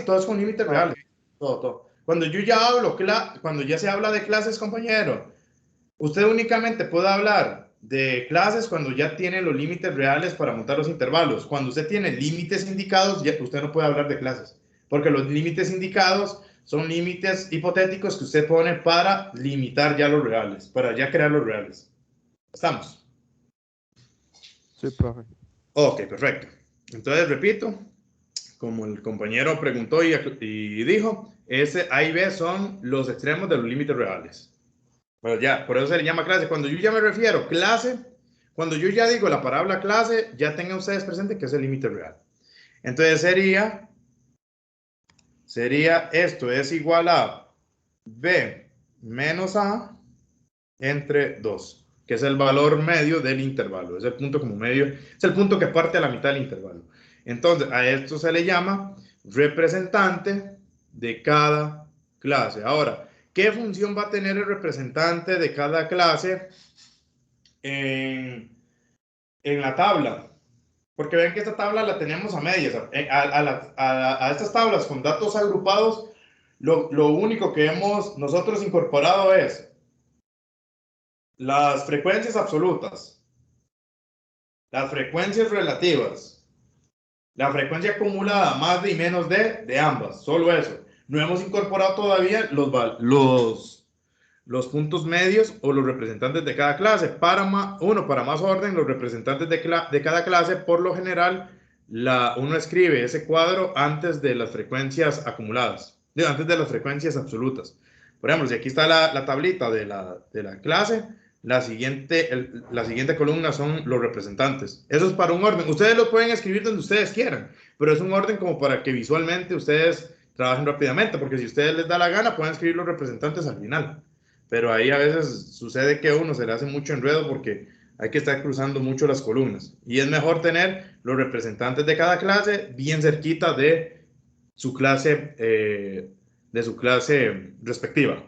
Speaker 1: todo es con límites reales. Todo. Cuando yo ya hablo, cuando ya se habla de clases, compañero, usted únicamente puede hablar de clases cuando ya tiene los límites reales para montar los intervalos. Cuando usted tiene límites indicados, ya usted no puede hablar de clases, porque los límites indicados son límites hipotéticos que usted pone para limitar ya los reales, para ya crear los reales. ¿Estamos?
Speaker 5: Sí, profe.
Speaker 1: Ok, perfecto. Entonces, repito, como el compañero preguntó y dijo, ese A y B son los extremos de los límites reales. Bueno, ya, por eso se le llama clase. Cuando yo ya me refiero clase, cuando yo ya digo la palabra clase, ya tengan ustedes presente que es el límite real. Entonces sería esto es igual a B menos A entre 2, que es el valor medio del intervalo. Es el punto como medio, es el punto que parte a la mitad del intervalo. Entonces, a esto se le llama representante de cada clase. Ahora, ¿qué función va a tener el representante de cada clase en la tabla? Porque ven que esta tabla la tenemos a medias. A estas tablas con datos agrupados, lo único que hemos nosotros incorporado es las frecuencias absolutas, las frecuencias relativas, la frecuencia acumulada más de y menos de ambas, solo eso. No hemos incorporado todavía los puntos medios o los representantes de cada clase. Para más orden, los representantes de cada clase, por lo general, uno escribe ese cuadro antes de las frecuencias acumuladas, antes de las frecuencias absolutas. Por ejemplo, si aquí está la tablita de la clase, la siguiente columna son los representantes. Eso es para un orden. Ustedes lo pueden escribir donde ustedes quieran, pero es un orden como para que visualmente ustedes trabajen rápidamente, porque si a ustedes les da la gana, pueden escribir los representantes al final. Pero ahí a veces sucede que a uno se le hace mucho enredo porque hay que estar cruzando mucho las columnas. Y es mejor tener los representantes de cada clase bien cerquita de su clase respectiva.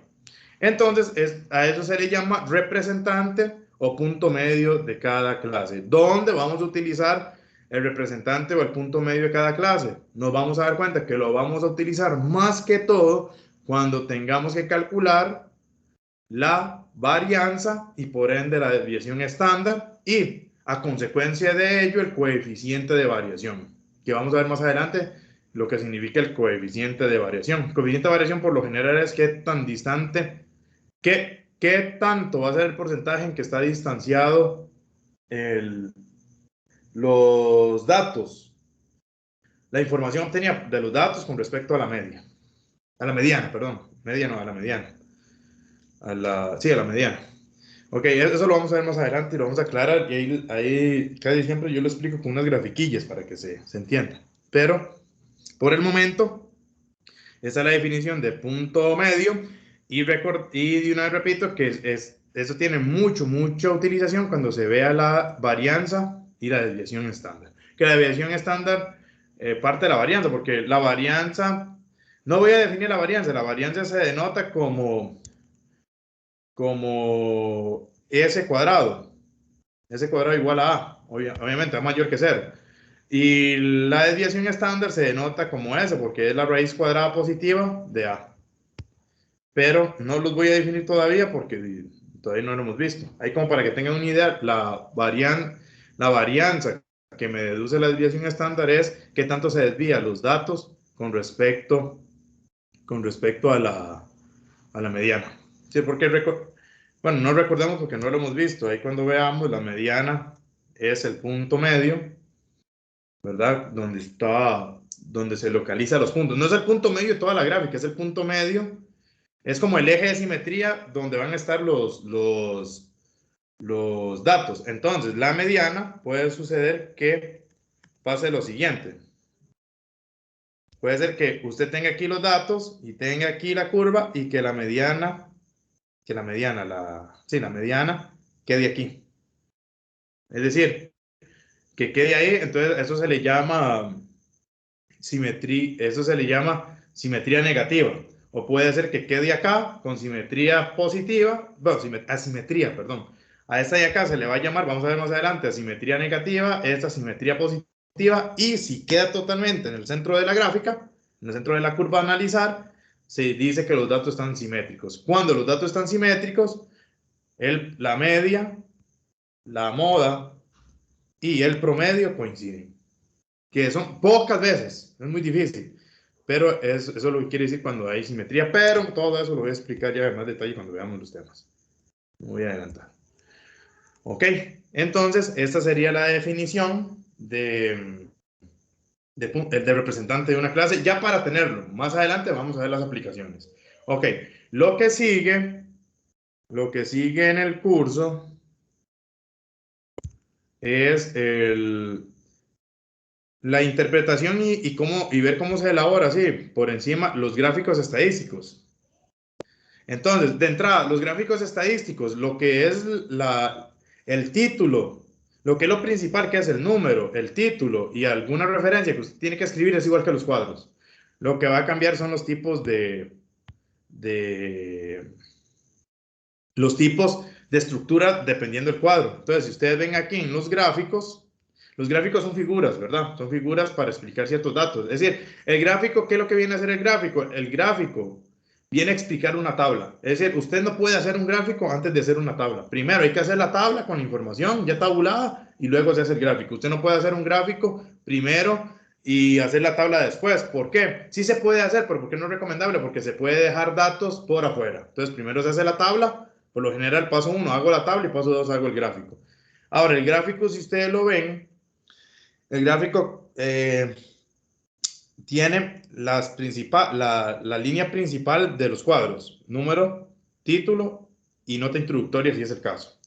Speaker 1: Entonces, a eso se le llama representante o punto medio de cada clase. ¿Dónde vamos a utilizar el representante o el punto medio de cada clase? Nos vamos a dar cuenta que lo vamos a utilizar más que todo cuando tengamos que calcular la varianza y por ende la desviación estándar y a consecuencia de ello el coeficiente de variación, que vamos a ver más adelante lo que significa el coeficiente de variación. El coeficiente de variación por lo general es qué tan distante, qué tanto va a ser el porcentaje en que está distanciado los datos, la información obtenida de los datos con respecto a la media. A la mediana, perdón. Media no, a la mediana. Sí, a la mediana. Ok, eso lo vamos a ver más adelante y lo vamos a aclarar. Y ahí casi siempre yo lo explico con unas grafiquillas para que se entienda. Pero, por el momento, esa es la definición de punto medio. Y de una vez repito que eso tiene mucha utilización cuando se vea la varianza y la desviación estándar. Que la desviación estándar parte de la varianza, porque la varianza... No voy a definir la varianza se denota como S cuadrado. S cuadrado igual a A, obviamente es mayor que 0. Y la desviación estándar se denota como S, porque es la raíz cuadrada positiva de A. Pero no los voy a definir todavía porque todavía no lo hemos visto. Ahí como para que tengan una idea, la varianza que me deduce la desviación estándar es qué tanto se desvía los datos con respecto a la mediana. Sí, porque bueno, no recordamos porque no lo hemos visto. Ahí cuando veamos, la mediana es el punto medio, ¿verdad? Donde se localizan los puntos. No es el punto medio de toda la gráfica, es el punto medio. Es como el eje de simetría donde van a estar los datos. Entonces, la mediana puede suceder que pase lo siguiente. Puede ser que usted tenga aquí los datos y tenga aquí la curva y que la mediana quede aquí. Es decir, que quede ahí, entonces eso se le llama simetría negativa. O puede ser que quede acá con simetría positiva, bueno, asimetría, perdón. A esta de acá se le va a llamar, vamos a ver más adelante, asimetría negativa, esta simetría positiva, y si queda totalmente en el centro de la gráfica, en el centro de la curva a analizar, se dice que los datos están simétricos. Cuando los datos están simétricos, la media, la moda y el promedio coinciden. Que son pocas veces, es muy difícil. Pero eso es lo que quiere decir cuando hay simetría. Pero todo eso lo voy a explicar ya en más detalle cuando veamos los temas. Me voy a adelantar. Ok, entonces esta sería la definición de representante de una clase. Ya para tenerlo, más adelante vamos a ver las aplicaciones. Ok, lo que sigue en el curso es la interpretación y ver cómo se elabora, sí, por encima, los gráficos estadísticos. Entonces, de entrada, los gráficos estadísticos, lo que es el título, lo que es lo principal, que es el número, el título y alguna referencia que usted tiene que escribir, es igual que los cuadros. Lo que va a cambiar son los tipos de estructura dependiendo del cuadro. Entonces, si ustedes ven aquí en los gráficos son figuras, ¿verdad? Son figuras para explicar ciertos datos. Es decir, el gráfico, ¿qué es lo que viene a hacer el gráfico? El gráfico viene a explicar una tabla. Es decir, usted no puede hacer un gráfico antes de hacer una tabla. Primero hay que hacer la tabla con la información ya tabulada y luego se hace el gráfico. Usted no puede hacer un gráfico primero y hacer la tabla después. ¿Por qué? Sí se puede hacer, pero ¿por qué no es recomendable? Porque se puede dejar datos por afuera. Entonces, primero se hace la tabla. Por lo general, paso 1 hago la tabla y paso 2 hago el gráfico. Ahora, el gráfico, si ustedes lo ven, el gráfico tiene la línea principal de los cuadros, número, título y nota introductoria si es el caso.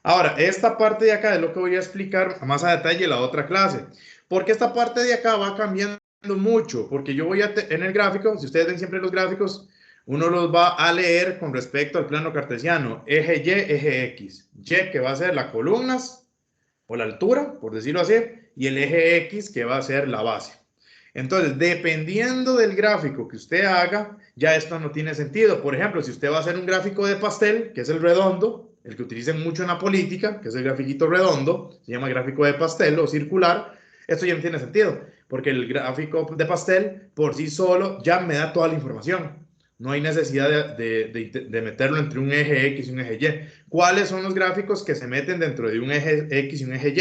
Speaker 1: Ahora, esta parte de acá es lo que voy a explicar más a detalle en la otra clase, porque esta parte de acá va cambiando mucho, porque yo voy en el gráfico, si ustedes ven siempre los gráficos, uno los va a leer con respecto al plano cartesiano, eje Y, eje X. Y que va a ser las columnas o la altura, por decirlo así, y el eje X que va a ser la base. Entonces, dependiendo del gráfico que usted haga, ya esto no tiene sentido. Por ejemplo, si usted va a hacer un gráfico de pastel, que es el redondo, el que utilizan mucho en la política, que es el grafiquito redondo, se llama gráfico de pastel o circular, esto ya no tiene sentido, porque el gráfico de pastel por sí solo ya me da toda la información. No hay necesidad de meterlo entre un eje X y un eje Y. ¿Cuáles son los gráficos que se meten dentro de un eje X y un eje Y?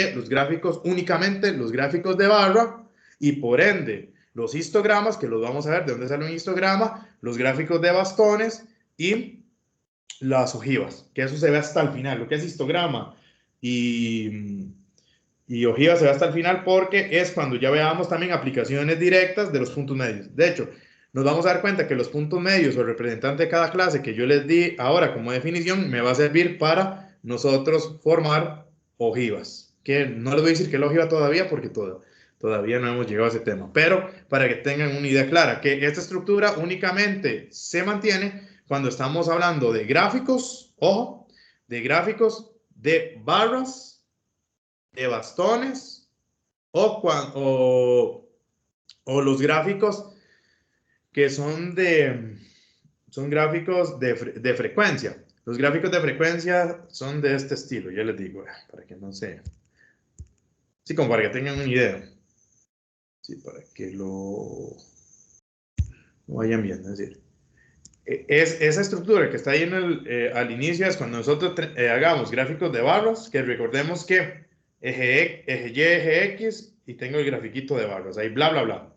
Speaker 1: Únicamente los gráficos de barra y por ende los histogramas, que los vamos a ver de dónde sale un histograma, los gráficos de bastones y las ojivas, que eso se ve hasta el final. Lo que es histograma y ojiva se ve hasta el final porque es cuando ya veamos también aplicaciones directas de los puntos medios. De hecho, nos vamos a dar cuenta que los puntos medios o el representante de cada clase que yo les di ahora como definición me va a servir para nosotros formar ojivas. Que no les voy a decir que es la ojiva todavía porque todavía no hemos llegado a ese tema. Pero para que tengan una idea clara, que esta estructura únicamente se mantiene cuando estamos hablando de gráficos, ojo, de gráficos de barras, de bastones o los gráficos que son gráficos de frecuencia. Los gráficos de frecuencia son de este estilo, ya les digo, para que no sé. Sí, como para que tengan una idea. Sí, para que lo vayan viendo. Es decir, esa estructura que está ahí al inicio es cuando nosotros hagamos gráficos de barras, que recordemos que eje Y, eje X, y tengo el grafiquito de barras, ahí bla, bla, bla.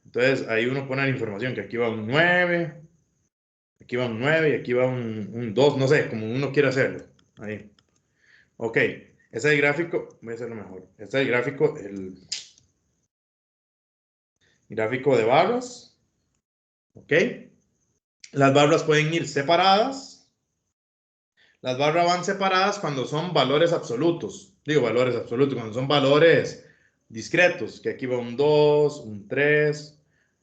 Speaker 1: Entonces, ahí uno pone la información que aquí va un 9, aquí va un 9 y aquí va un 2, no sé, como uno quiera hacerlo. Ahí. Ok, ese es el gráfico, voy a hacerlo mejor. Este es el gráfico de barras. Ok. Las barras pueden ir separadas. Las barras van separadas cuando son valores absolutos. Digo valores absolutos, cuando son valores discretos, que aquí va un 2, un 3,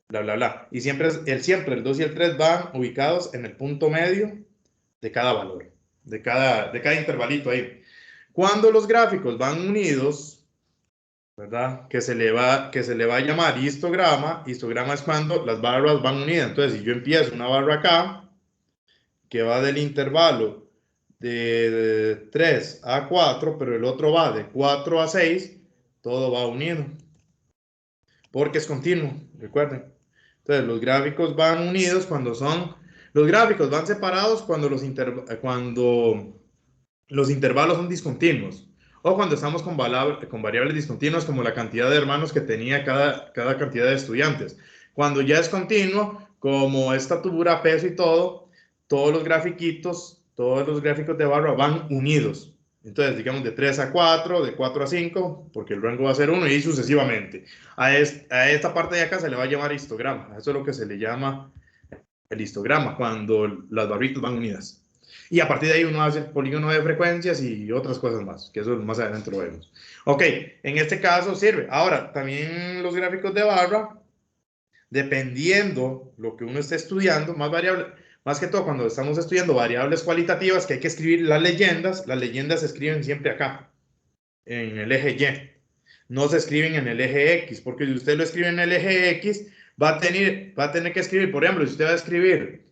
Speaker 1: bla, bla, bla. Y siempre el 2 y el 3 van ubicados en el punto medio de cada valor, de cada intervalito ahí. Cuando los gráficos van unidos, ¿verdad? Que se le va a llamar histograma. Histograma es cuando las barras van unidas. Entonces, si yo empiezo una barra acá, que va del intervalo de 3 a 4, pero el otro va de 4 a 6, todo va unido. Porque es continuo, recuerden. Entonces, los gráficos van unidos cuando son... Los gráficos van separados cuando los intervalos son discontinuos. O cuando estamos con variables discontinuas como la cantidad de hermanos que tenía cada cantidad de estudiantes. Cuando ya es continuo, como estatura, peso y todo, todos los grafiquitos, todos los gráficos de barra van unidos. Entonces, digamos de 3 a 4, de 4 a 5, porque el rango va a ser 1 y sucesivamente. A esta parte de acá se le va a llamar histograma. Eso es lo que se le llama el histograma, cuando las barritas van unidas. Y a partir de ahí uno hace el polígono de frecuencias y otras cosas más, que eso más adelante lo vemos. Ok, en este caso sirve. Ahora, también los gráficos de barra, dependiendo lo que uno esté estudiando, más que todo cuando estamos estudiando variables cualitativas, que hay que escribir las leyendas se escriben siempre acá, en el eje Y. No se escriben en el eje X, porque si usted lo escribe en el eje X, va a tener que escribir, por ejemplo, si usted va a escribir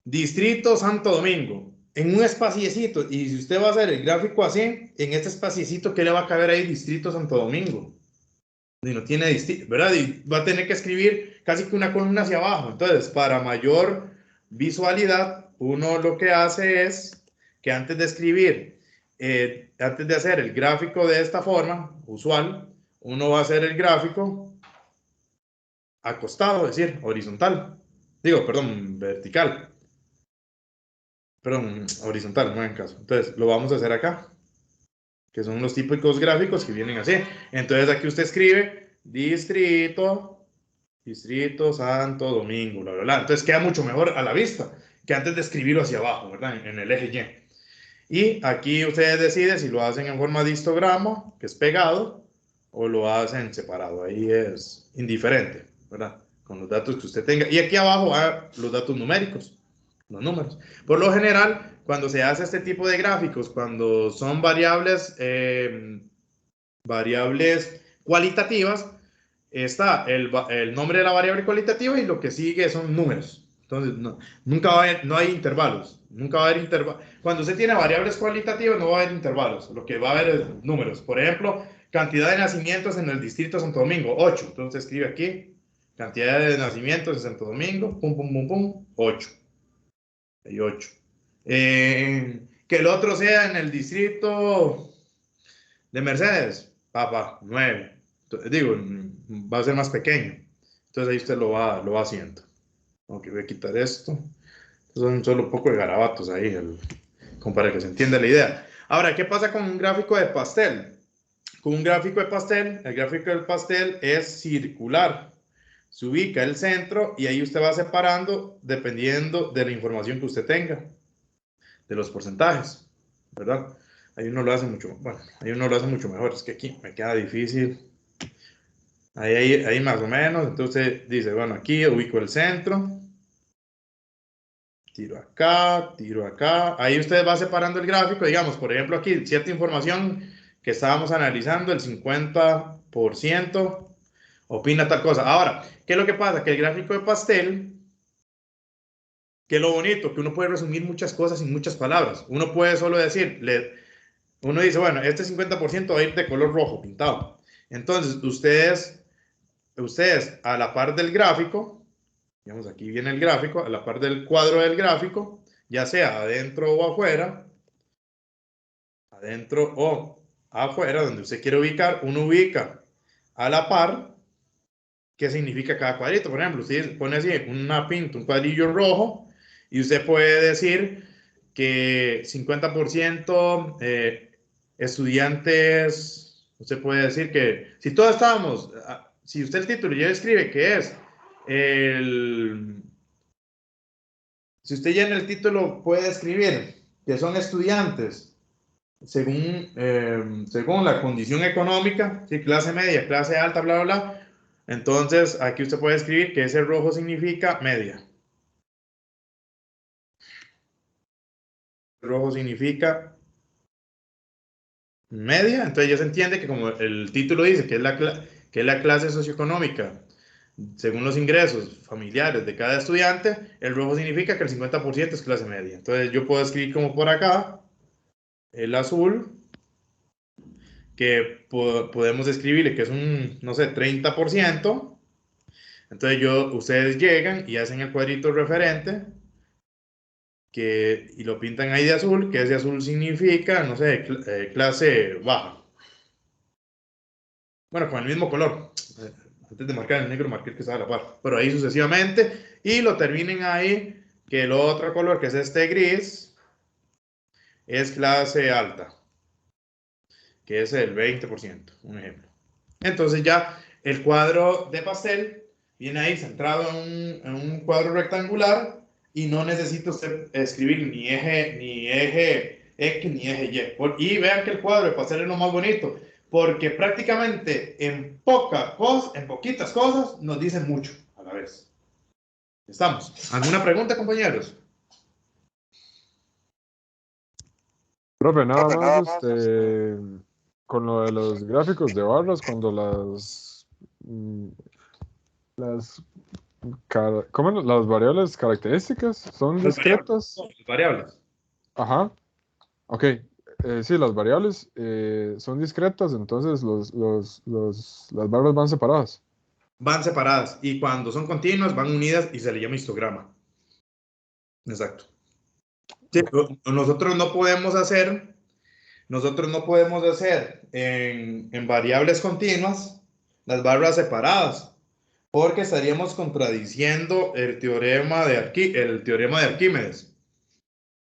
Speaker 1: Distrito Santo Domingo, en un espaciecito, y si usted va a hacer el gráfico así, en este espaciecito, ¿qué le va a caber ahí? Distrito Santo Domingo. Y no tiene distrito, ¿verdad? Y va a tener que escribir casi que una columna hacia abajo. Entonces, para mayor visualidad, uno lo que hace es que antes de escribir, antes de hacer el gráfico de esta forma, usual, uno va a hacer el gráfico acostado, es decir, horizontal. Digo, perdón, vertical. Perdón, horizontal, no en caso. Entonces, lo vamos a hacer acá, que son los típicos gráficos que vienen así. Entonces, aquí usted escribe Distrito Santo Domingo, bla, bla, bla. Entonces, queda mucho mejor a la vista que antes de escribirlo hacia abajo, ¿verdad? En el eje Y. Y aquí ustedes deciden si lo hacen en forma de histograma, que es pegado, o lo hacen separado. Ahí es indiferente, ¿verdad? Con los datos que usted tenga. Y aquí abajo va los datos numéricos. Los números. Por lo general, cuando se hace este tipo de gráficos, cuando son variables cualitativas, está el nombre de la variable cualitativa y lo que sigue son números. Entonces, no hay intervalos. Nunca va a haber intervalos. Cuando usted tiene variables cualitativas, no va a haber intervalos. Lo que va a haber es números. Por ejemplo, cantidad de nacimientos en el distrito de Santo Domingo, 8. Entonces, escribe aquí, cantidad de nacimientos en Santo Domingo, pum, pum, pum, pum, 8. Hay 8. Que el otro sea en el distrito de Mercedes, 9. Entonces, digo, va a ser más pequeño. Entonces ahí usted lo va haciendo. Ok, voy a quitar esto. Son solo un poco de garabatos ahí, como para que se entienda la idea. Ahora, ¿qué pasa con un gráfico de pastel? Con un gráfico de pastel, el gráfico del pastel es circular. Se ubica el centro y ahí usted va separando dependiendo de la información que usted tenga, de los porcentajes, ¿verdad? Ahí uno lo hace mucho, bueno, ahí uno lo hace mucho mejor. Es que aquí me queda difícil. Ahí más o menos. Entonces dice, bueno, aquí ubico el centro. Tiro acá. Ahí usted va separando el gráfico. Digamos, por ejemplo, aquí cierta información que estábamos analizando, el 50% opina tal cosa. Ahora, ¿qué es lo que pasa? Que el gráfico de pastel, que es lo bonito, que uno puede resumir muchas cosas en muchas palabras. Uno puede solo decir, uno dice, bueno, este 50% va a ir de color rojo pintado. Entonces, ustedes a la par del gráfico, digamos, aquí viene el gráfico, a la par del cuadro del gráfico, ya sea adentro o afuera, donde usted quiere ubicar, uno ubica a la par qué significa cada cuadrito. Por ejemplo, usted pone así una pinta, un cuadrillo rojo, y usted puede decir que 50% estudiantes, usted puede decir que si todos estábamos, si usted el título ya escribe que es si usted ya en el título puede escribir que son estudiantes según la condición económica, ¿sí? Clase media, clase alta, bla, bla, bla. Entonces, aquí usted puede escribir que ese rojo significa media. El rojo significa media. Entonces ya se entiende que como el título dice que es la clase socioeconómica según los ingresos familiares de cada estudiante, el rojo significa que el 50% es clase media. Entonces yo puedo escribir como por acá, el azul, que podemos escribirle que es un, no sé, 30%. Entonces ustedes llegan y hacen el cuadrito referente y lo pintan ahí de azul, que ese azul significa, no sé, clase baja. Bueno, con el mismo color. Antes de marcar el negro, marqué el que está a la par. Pero ahí sucesivamente. Y lo terminen ahí, que el otro color, que es este gris, es clase alta, que es el 20%, un ejemplo. Entonces ya el cuadro de pastel viene ahí centrado en un cuadro rectangular y no necesita usted escribir ni eje X ni eje Y. Y vean que el cuadro de pastel es lo más bonito, porque prácticamente en poquitas cosas nos dicen mucho a la vez. ¿Estamos? ¿Alguna pregunta, compañeros?
Speaker 2: Profe, nada más con lo de los gráficos de barras, cuando las variables características son discretas.
Speaker 1: Las variables.
Speaker 2: Ajá. Ok. Sí, las variables son discretas, entonces las barras van separadas.
Speaker 1: Van separadas y cuando son continuas van unidas y se le llama histograma. Exacto. Sí, nosotros no podemos hacer en variables continuas las barras separadas, porque estaríamos contradiciendo el teorema de Arquímedes,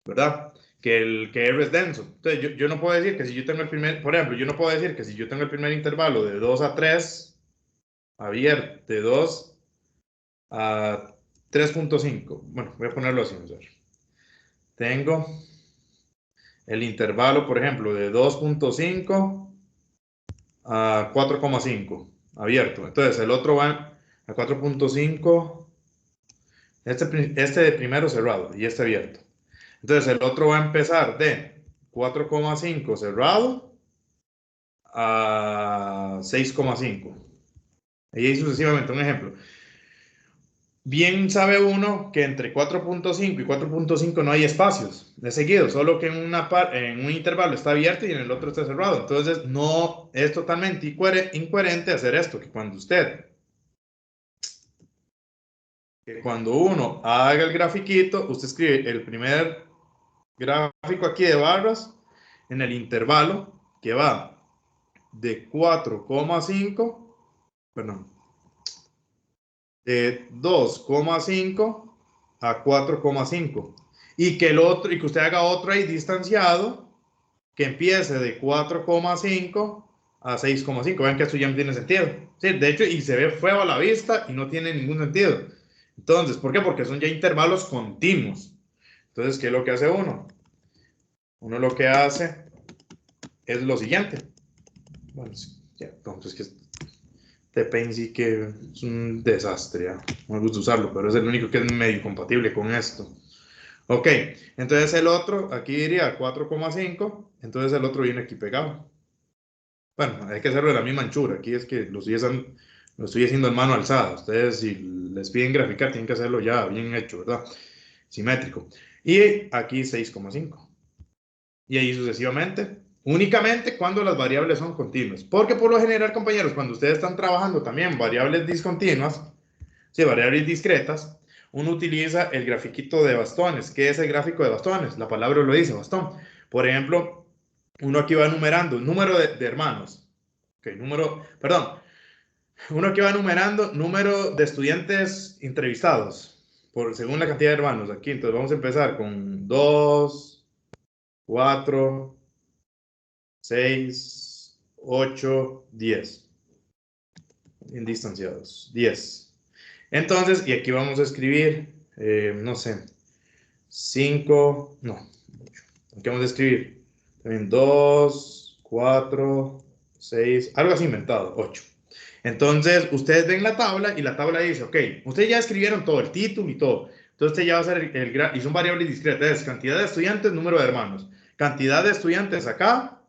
Speaker 1: ¿verdad? Que R es denso. Entonces, yo no puedo decir que si yo tengo por ejemplo, yo no puedo decir que si yo tengo el primer intervalo de 2 a 3, abierto, de 2 a 3.5. Bueno, voy a ponerlo así, vamos a ver. Tengo el intervalo, por ejemplo, de 2.5 a 4.5, abierto. Entonces, el otro va a 4.5, este de primero cerrado y este abierto. Entonces, el otro va a empezar de 4.5 cerrado a 6.5. Y ahí sucesivamente, un ejemplo. Bien sabe uno que entre 4.5 y 4.5 no hay espacios de seguido, solo que en un intervalo está abierto y en el otro está cerrado. Entonces, no es totalmente incoherente hacer esto, que cuando uno haga el grafiquito, usted escribe el primer gráfico aquí de barras en el intervalo que va de 4,5, perdón, de 2,5 a 4,5. Y que usted haga otro ahí distanciado que empiece de 4,5 a 6,5. Vean que esto ya no tiene sentido. Sí, de hecho, y se ve feo a la vista y no tiene ningún sentido. Entonces, ¿por qué? Porque son ya intervalos continuos. Entonces, ¿qué es lo que hace uno? Uno lo que hace es lo siguiente. Bueno, sí, ya, entonces que este Paint sí que es un desastre, ¿ya? No me gusta usarlo, pero es el único que es medio compatible con esto. Ok, entonces el otro, aquí diría 4,5, entonces el otro viene aquí pegado. Bueno, hay que hacerlo de la misma anchura, aquí es que lo estoy haciendo en mano alzada. Ustedes si les piden graficar tienen que hacerlo ya bien hecho, ¿verdad? Simétrico. Y aquí 6,5. Y ahí sucesivamente. Únicamente cuando las variables son continuas. Porque por lo general, compañeros, cuando ustedes están trabajando también variables discontinuas, sí, variables discretas, uno utiliza el grafiquito de bastones. ¿Qué es el gráfico de bastones? La palabra lo dice, bastón. Por ejemplo, uno aquí va numerando número de hermanos. Ok, uno aquí va numerando número de estudiantes entrevistados según la cantidad de hermanos. Aquí, entonces vamos a empezar con 2, 4, 6, 8, 10. En distanciados, 10. Entonces, y aquí vamos a escribir, no sé, 5, no, aquí vamos a escribir también 2, 4, 6, algo así inventado, 8. Entonces, ustedes ven la tabla y la tabla dice, ok, ustedes ya escribieron todo, el título y todo. Entonces, usted ya va a hacer y son variables discretas, es cantidad de estudiantes, número de hermanos. Cantidad de estudiantes acá,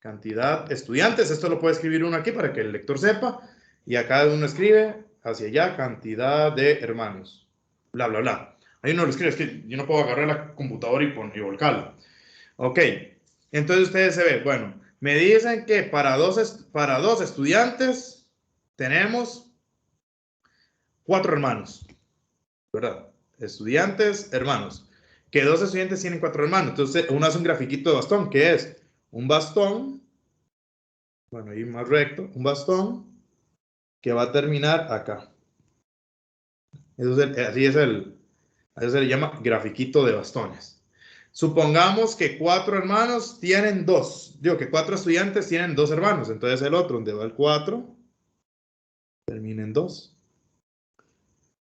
Speaker 1: cantidad de estudiantes, esto lo puede escribir uno aquí para que el lector sepa, y acá uno escribe hacia allá, cantidad de hermanos, bla, bla, bla. Ahí uno lo escribe, es que yo no puedo agarrar la computadora y volcarlo. Ok, entonces ustedes se ven, bueno, me dicen que para dos estudiantes tenemos 4 hermanos, ¿verdad? Estudiantes, hermanos. Que 2 estudiantes tienen 4 hermanos. Entonces uno hace un grafiquito de bastón, que es un bastón, bueno, ahí más recto, un bastón que va a terminar acá. Así se le llama grafiquito de bastones. Supongamos que 4 hermanos tienen 2. Digo que 4 estudiantes tienen 2 hermanos. Entonces el otro, donde va el 4, termina en 2.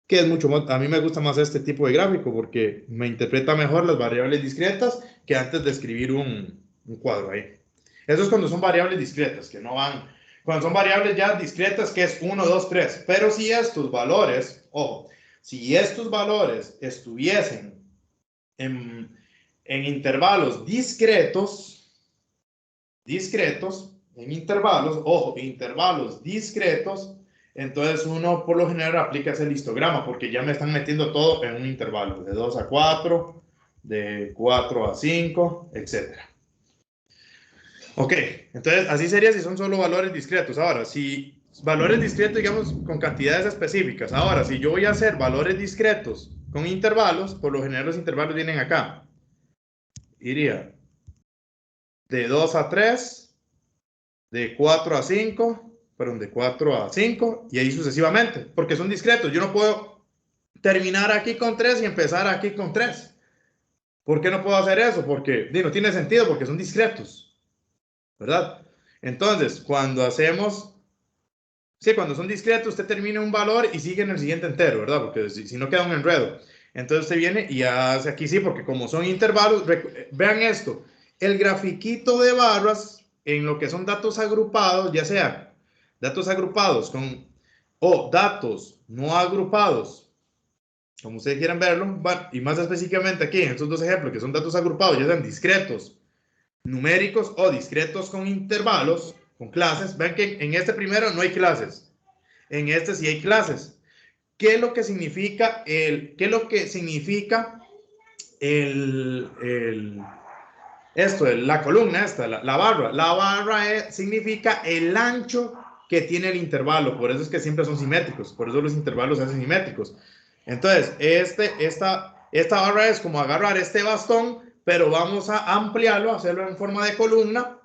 Speaker 1: Que es mucho más, a mí me gusta más este tipo de gráfico porque me interpreta mejor las variables discretas que antes de escribir un cuadro ahí. Eso es cuando son variables discretas, que no van, cuando son variables ya discretas, que es 1, 2, 3. Pero si estos valores, ojo, si estos valores estuviesen en intervalos discretos, en intervalos, ojo, intervalos discretos, entonces uno por lo general aplica ese histograma porque ya me están metiendo todo en un intervalo, de 2 a 4, de 4 a 5, etc. Ok, entonces así sería si son solo valores discretos. Ahora, si valores discretos, digamos, con cantidades específicas. Ahora, si yo voy a hacer valores discretos con intervalos, por lo general los intervalos vienen acá. Iría de 2 a 3, de 4 a 5, perdón, de 4 a 5 y ahí sucesivamente, porque son discretos. Yo no puedo terminar aquí con 3 y empezar aquí con 3. ¿Por qué no puedo hacer eso? Porque no tiene sentido, porque son discretos, ¿verdad? Entonces, cuando son discretos, usted termina un valor y sigue en el siguiente entero, ¿verdad? Porque si no queda un enredo. Entonces usted viene y hace aquí sí, porque como son intervalos, vean esto, el grafiquito de barras en lo que son datos agrupados, ya sea datos agrupados o datos no agrupados, como ustedes quieran verlo, y más específicamente aquí en estos dos ejemplos que son datos agrupados, ya sean discretos, numéricos o discretos con intervalos, con clases, ven que en este primero no hay clases, en este sí hay clases. ¿Qué es lo que significa la columna esta, la barra? La barra significa el ancho que tiene el intervalo, por eso es que siempre son simétricos, por eso los intervalos se hacen simétricos. Entonces, esta barra es como agarrar este bastón, pero vamos a ampliarlo, hacerlo en forma de columna.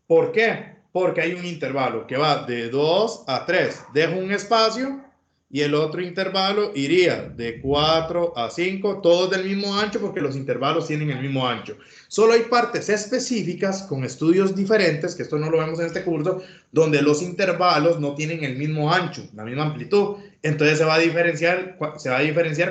Speaker 1: ¿Por qué? porque hay un intervalo que va de 2 a 3. Dejo un espacio y el otro intervalo iría de 4 a 5, todos del mismo ancho porque los intervalos tienen el mismo ancho. Solo hay partes específicas con estudios diferentes, que esto no lo vemos en este curso, donde los intervalos no tienen el mismo ancho, la misma amplitud. Entonces se va a diferenciar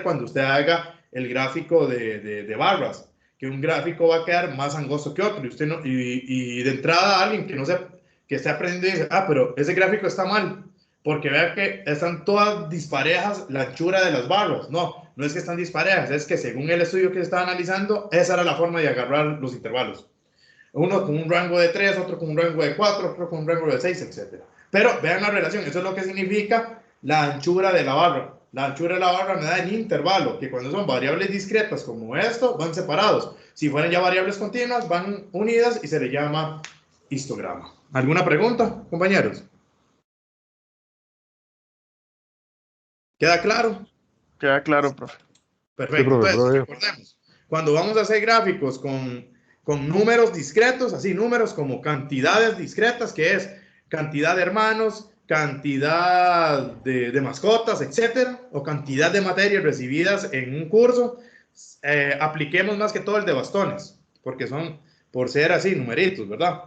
Speaker 1: cuando usted haga el gráfico de barras, que un gráfico va a quedar más angosto que otro. Y de entrada alguien que esté aprendiendo dice, pero ese gráfico está mal, porque vea que están todas disparejas la anchura de las barras. No es que están disparejas, es que según el estudio que se estaba analizando, esa era la forma de agarrar los intervalos. Uno con un rango de 3, otro con un rango de 4, otro con un rango de 6, etc. Pero vean la relación, eso es lo que significa la anchura de la barra. La anchura de la barra me da el intervalo, que cuando son variables discretas como esto, van separados. Si fueran ya variables continuas, van unidas y se le llama histograma. ¿Alguna pregunta, compañeros? ¿Queda claro?
Speaker 7: Queda claro, profe.
Speaker 1: Perfecto.
Speaker 2: Sí, profe,
Speaker 1: Entonces,
Speaker 2: profe.
Speaker 1: recordemos, cuando vamos a hacer gráficos con números discretos, así números como cantidades discretas, que es cantidad de hermanos, cantidad de mascotas, etcétera, o cantidad de materias recibidas en un curso, apliquemos más que todo el de bastones, porque son, por ser así, numeritos, ¿verdad?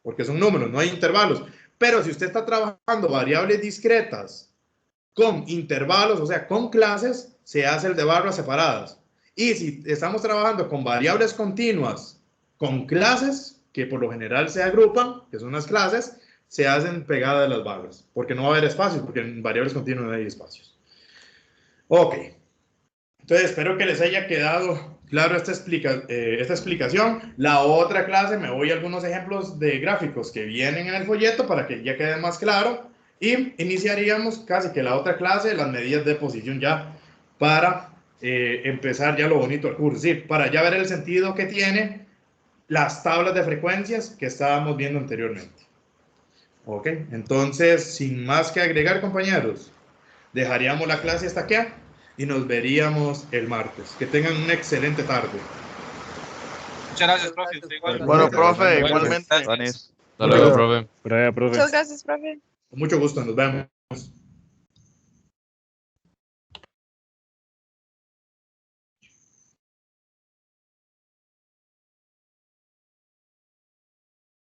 Speaker 1: Porque son números, no hay intervalos. Pero si usted está trabajando variables discretas con intervalos, o sea, con clases, se hace el de barras separadas. Y si estamos trabajando con variables continuas, con clases, que por lo general se agrupan, que son las clases, se hacen pegadas de las barras, porque no va a haber espacios, porque en variables continuas no hay espacios. Ok. Entonces, espero que les haya quedado claro esta explicación. La otra clase, me voy a algunos ejemplos de gráficos que vienen en el folleto para que ya quede más claro. Y iniciaríamos casi que la otra clase, las medidas de posición ya, para empezar ya lo bonito del curso. Sí, para ya ver el sentido que tiene las tablas de frecuencias que estábamos viendo anteriormente. Ok, entonces, sin más que agregar, compañeros, dejaríamos la clase hasta aquí y nos veríamos el martes. Que tengan una excelente tarde.
Speaker 3: Muchas gracias, profe. Usted igual.
Speaker 7: Bueno, profe,
Speaker 3: Bueno,
Speaker 7: igualmente.
Speaker 3: gracias.
Speaker 6: Vanis.
Speaker 4: Hasta luego,
Speaker 2: Bueno.
Speaker 4: profe.
Speaker 8: Muchas gracias, profe.
Speaker 1: Con mucho gusto, nos vemos.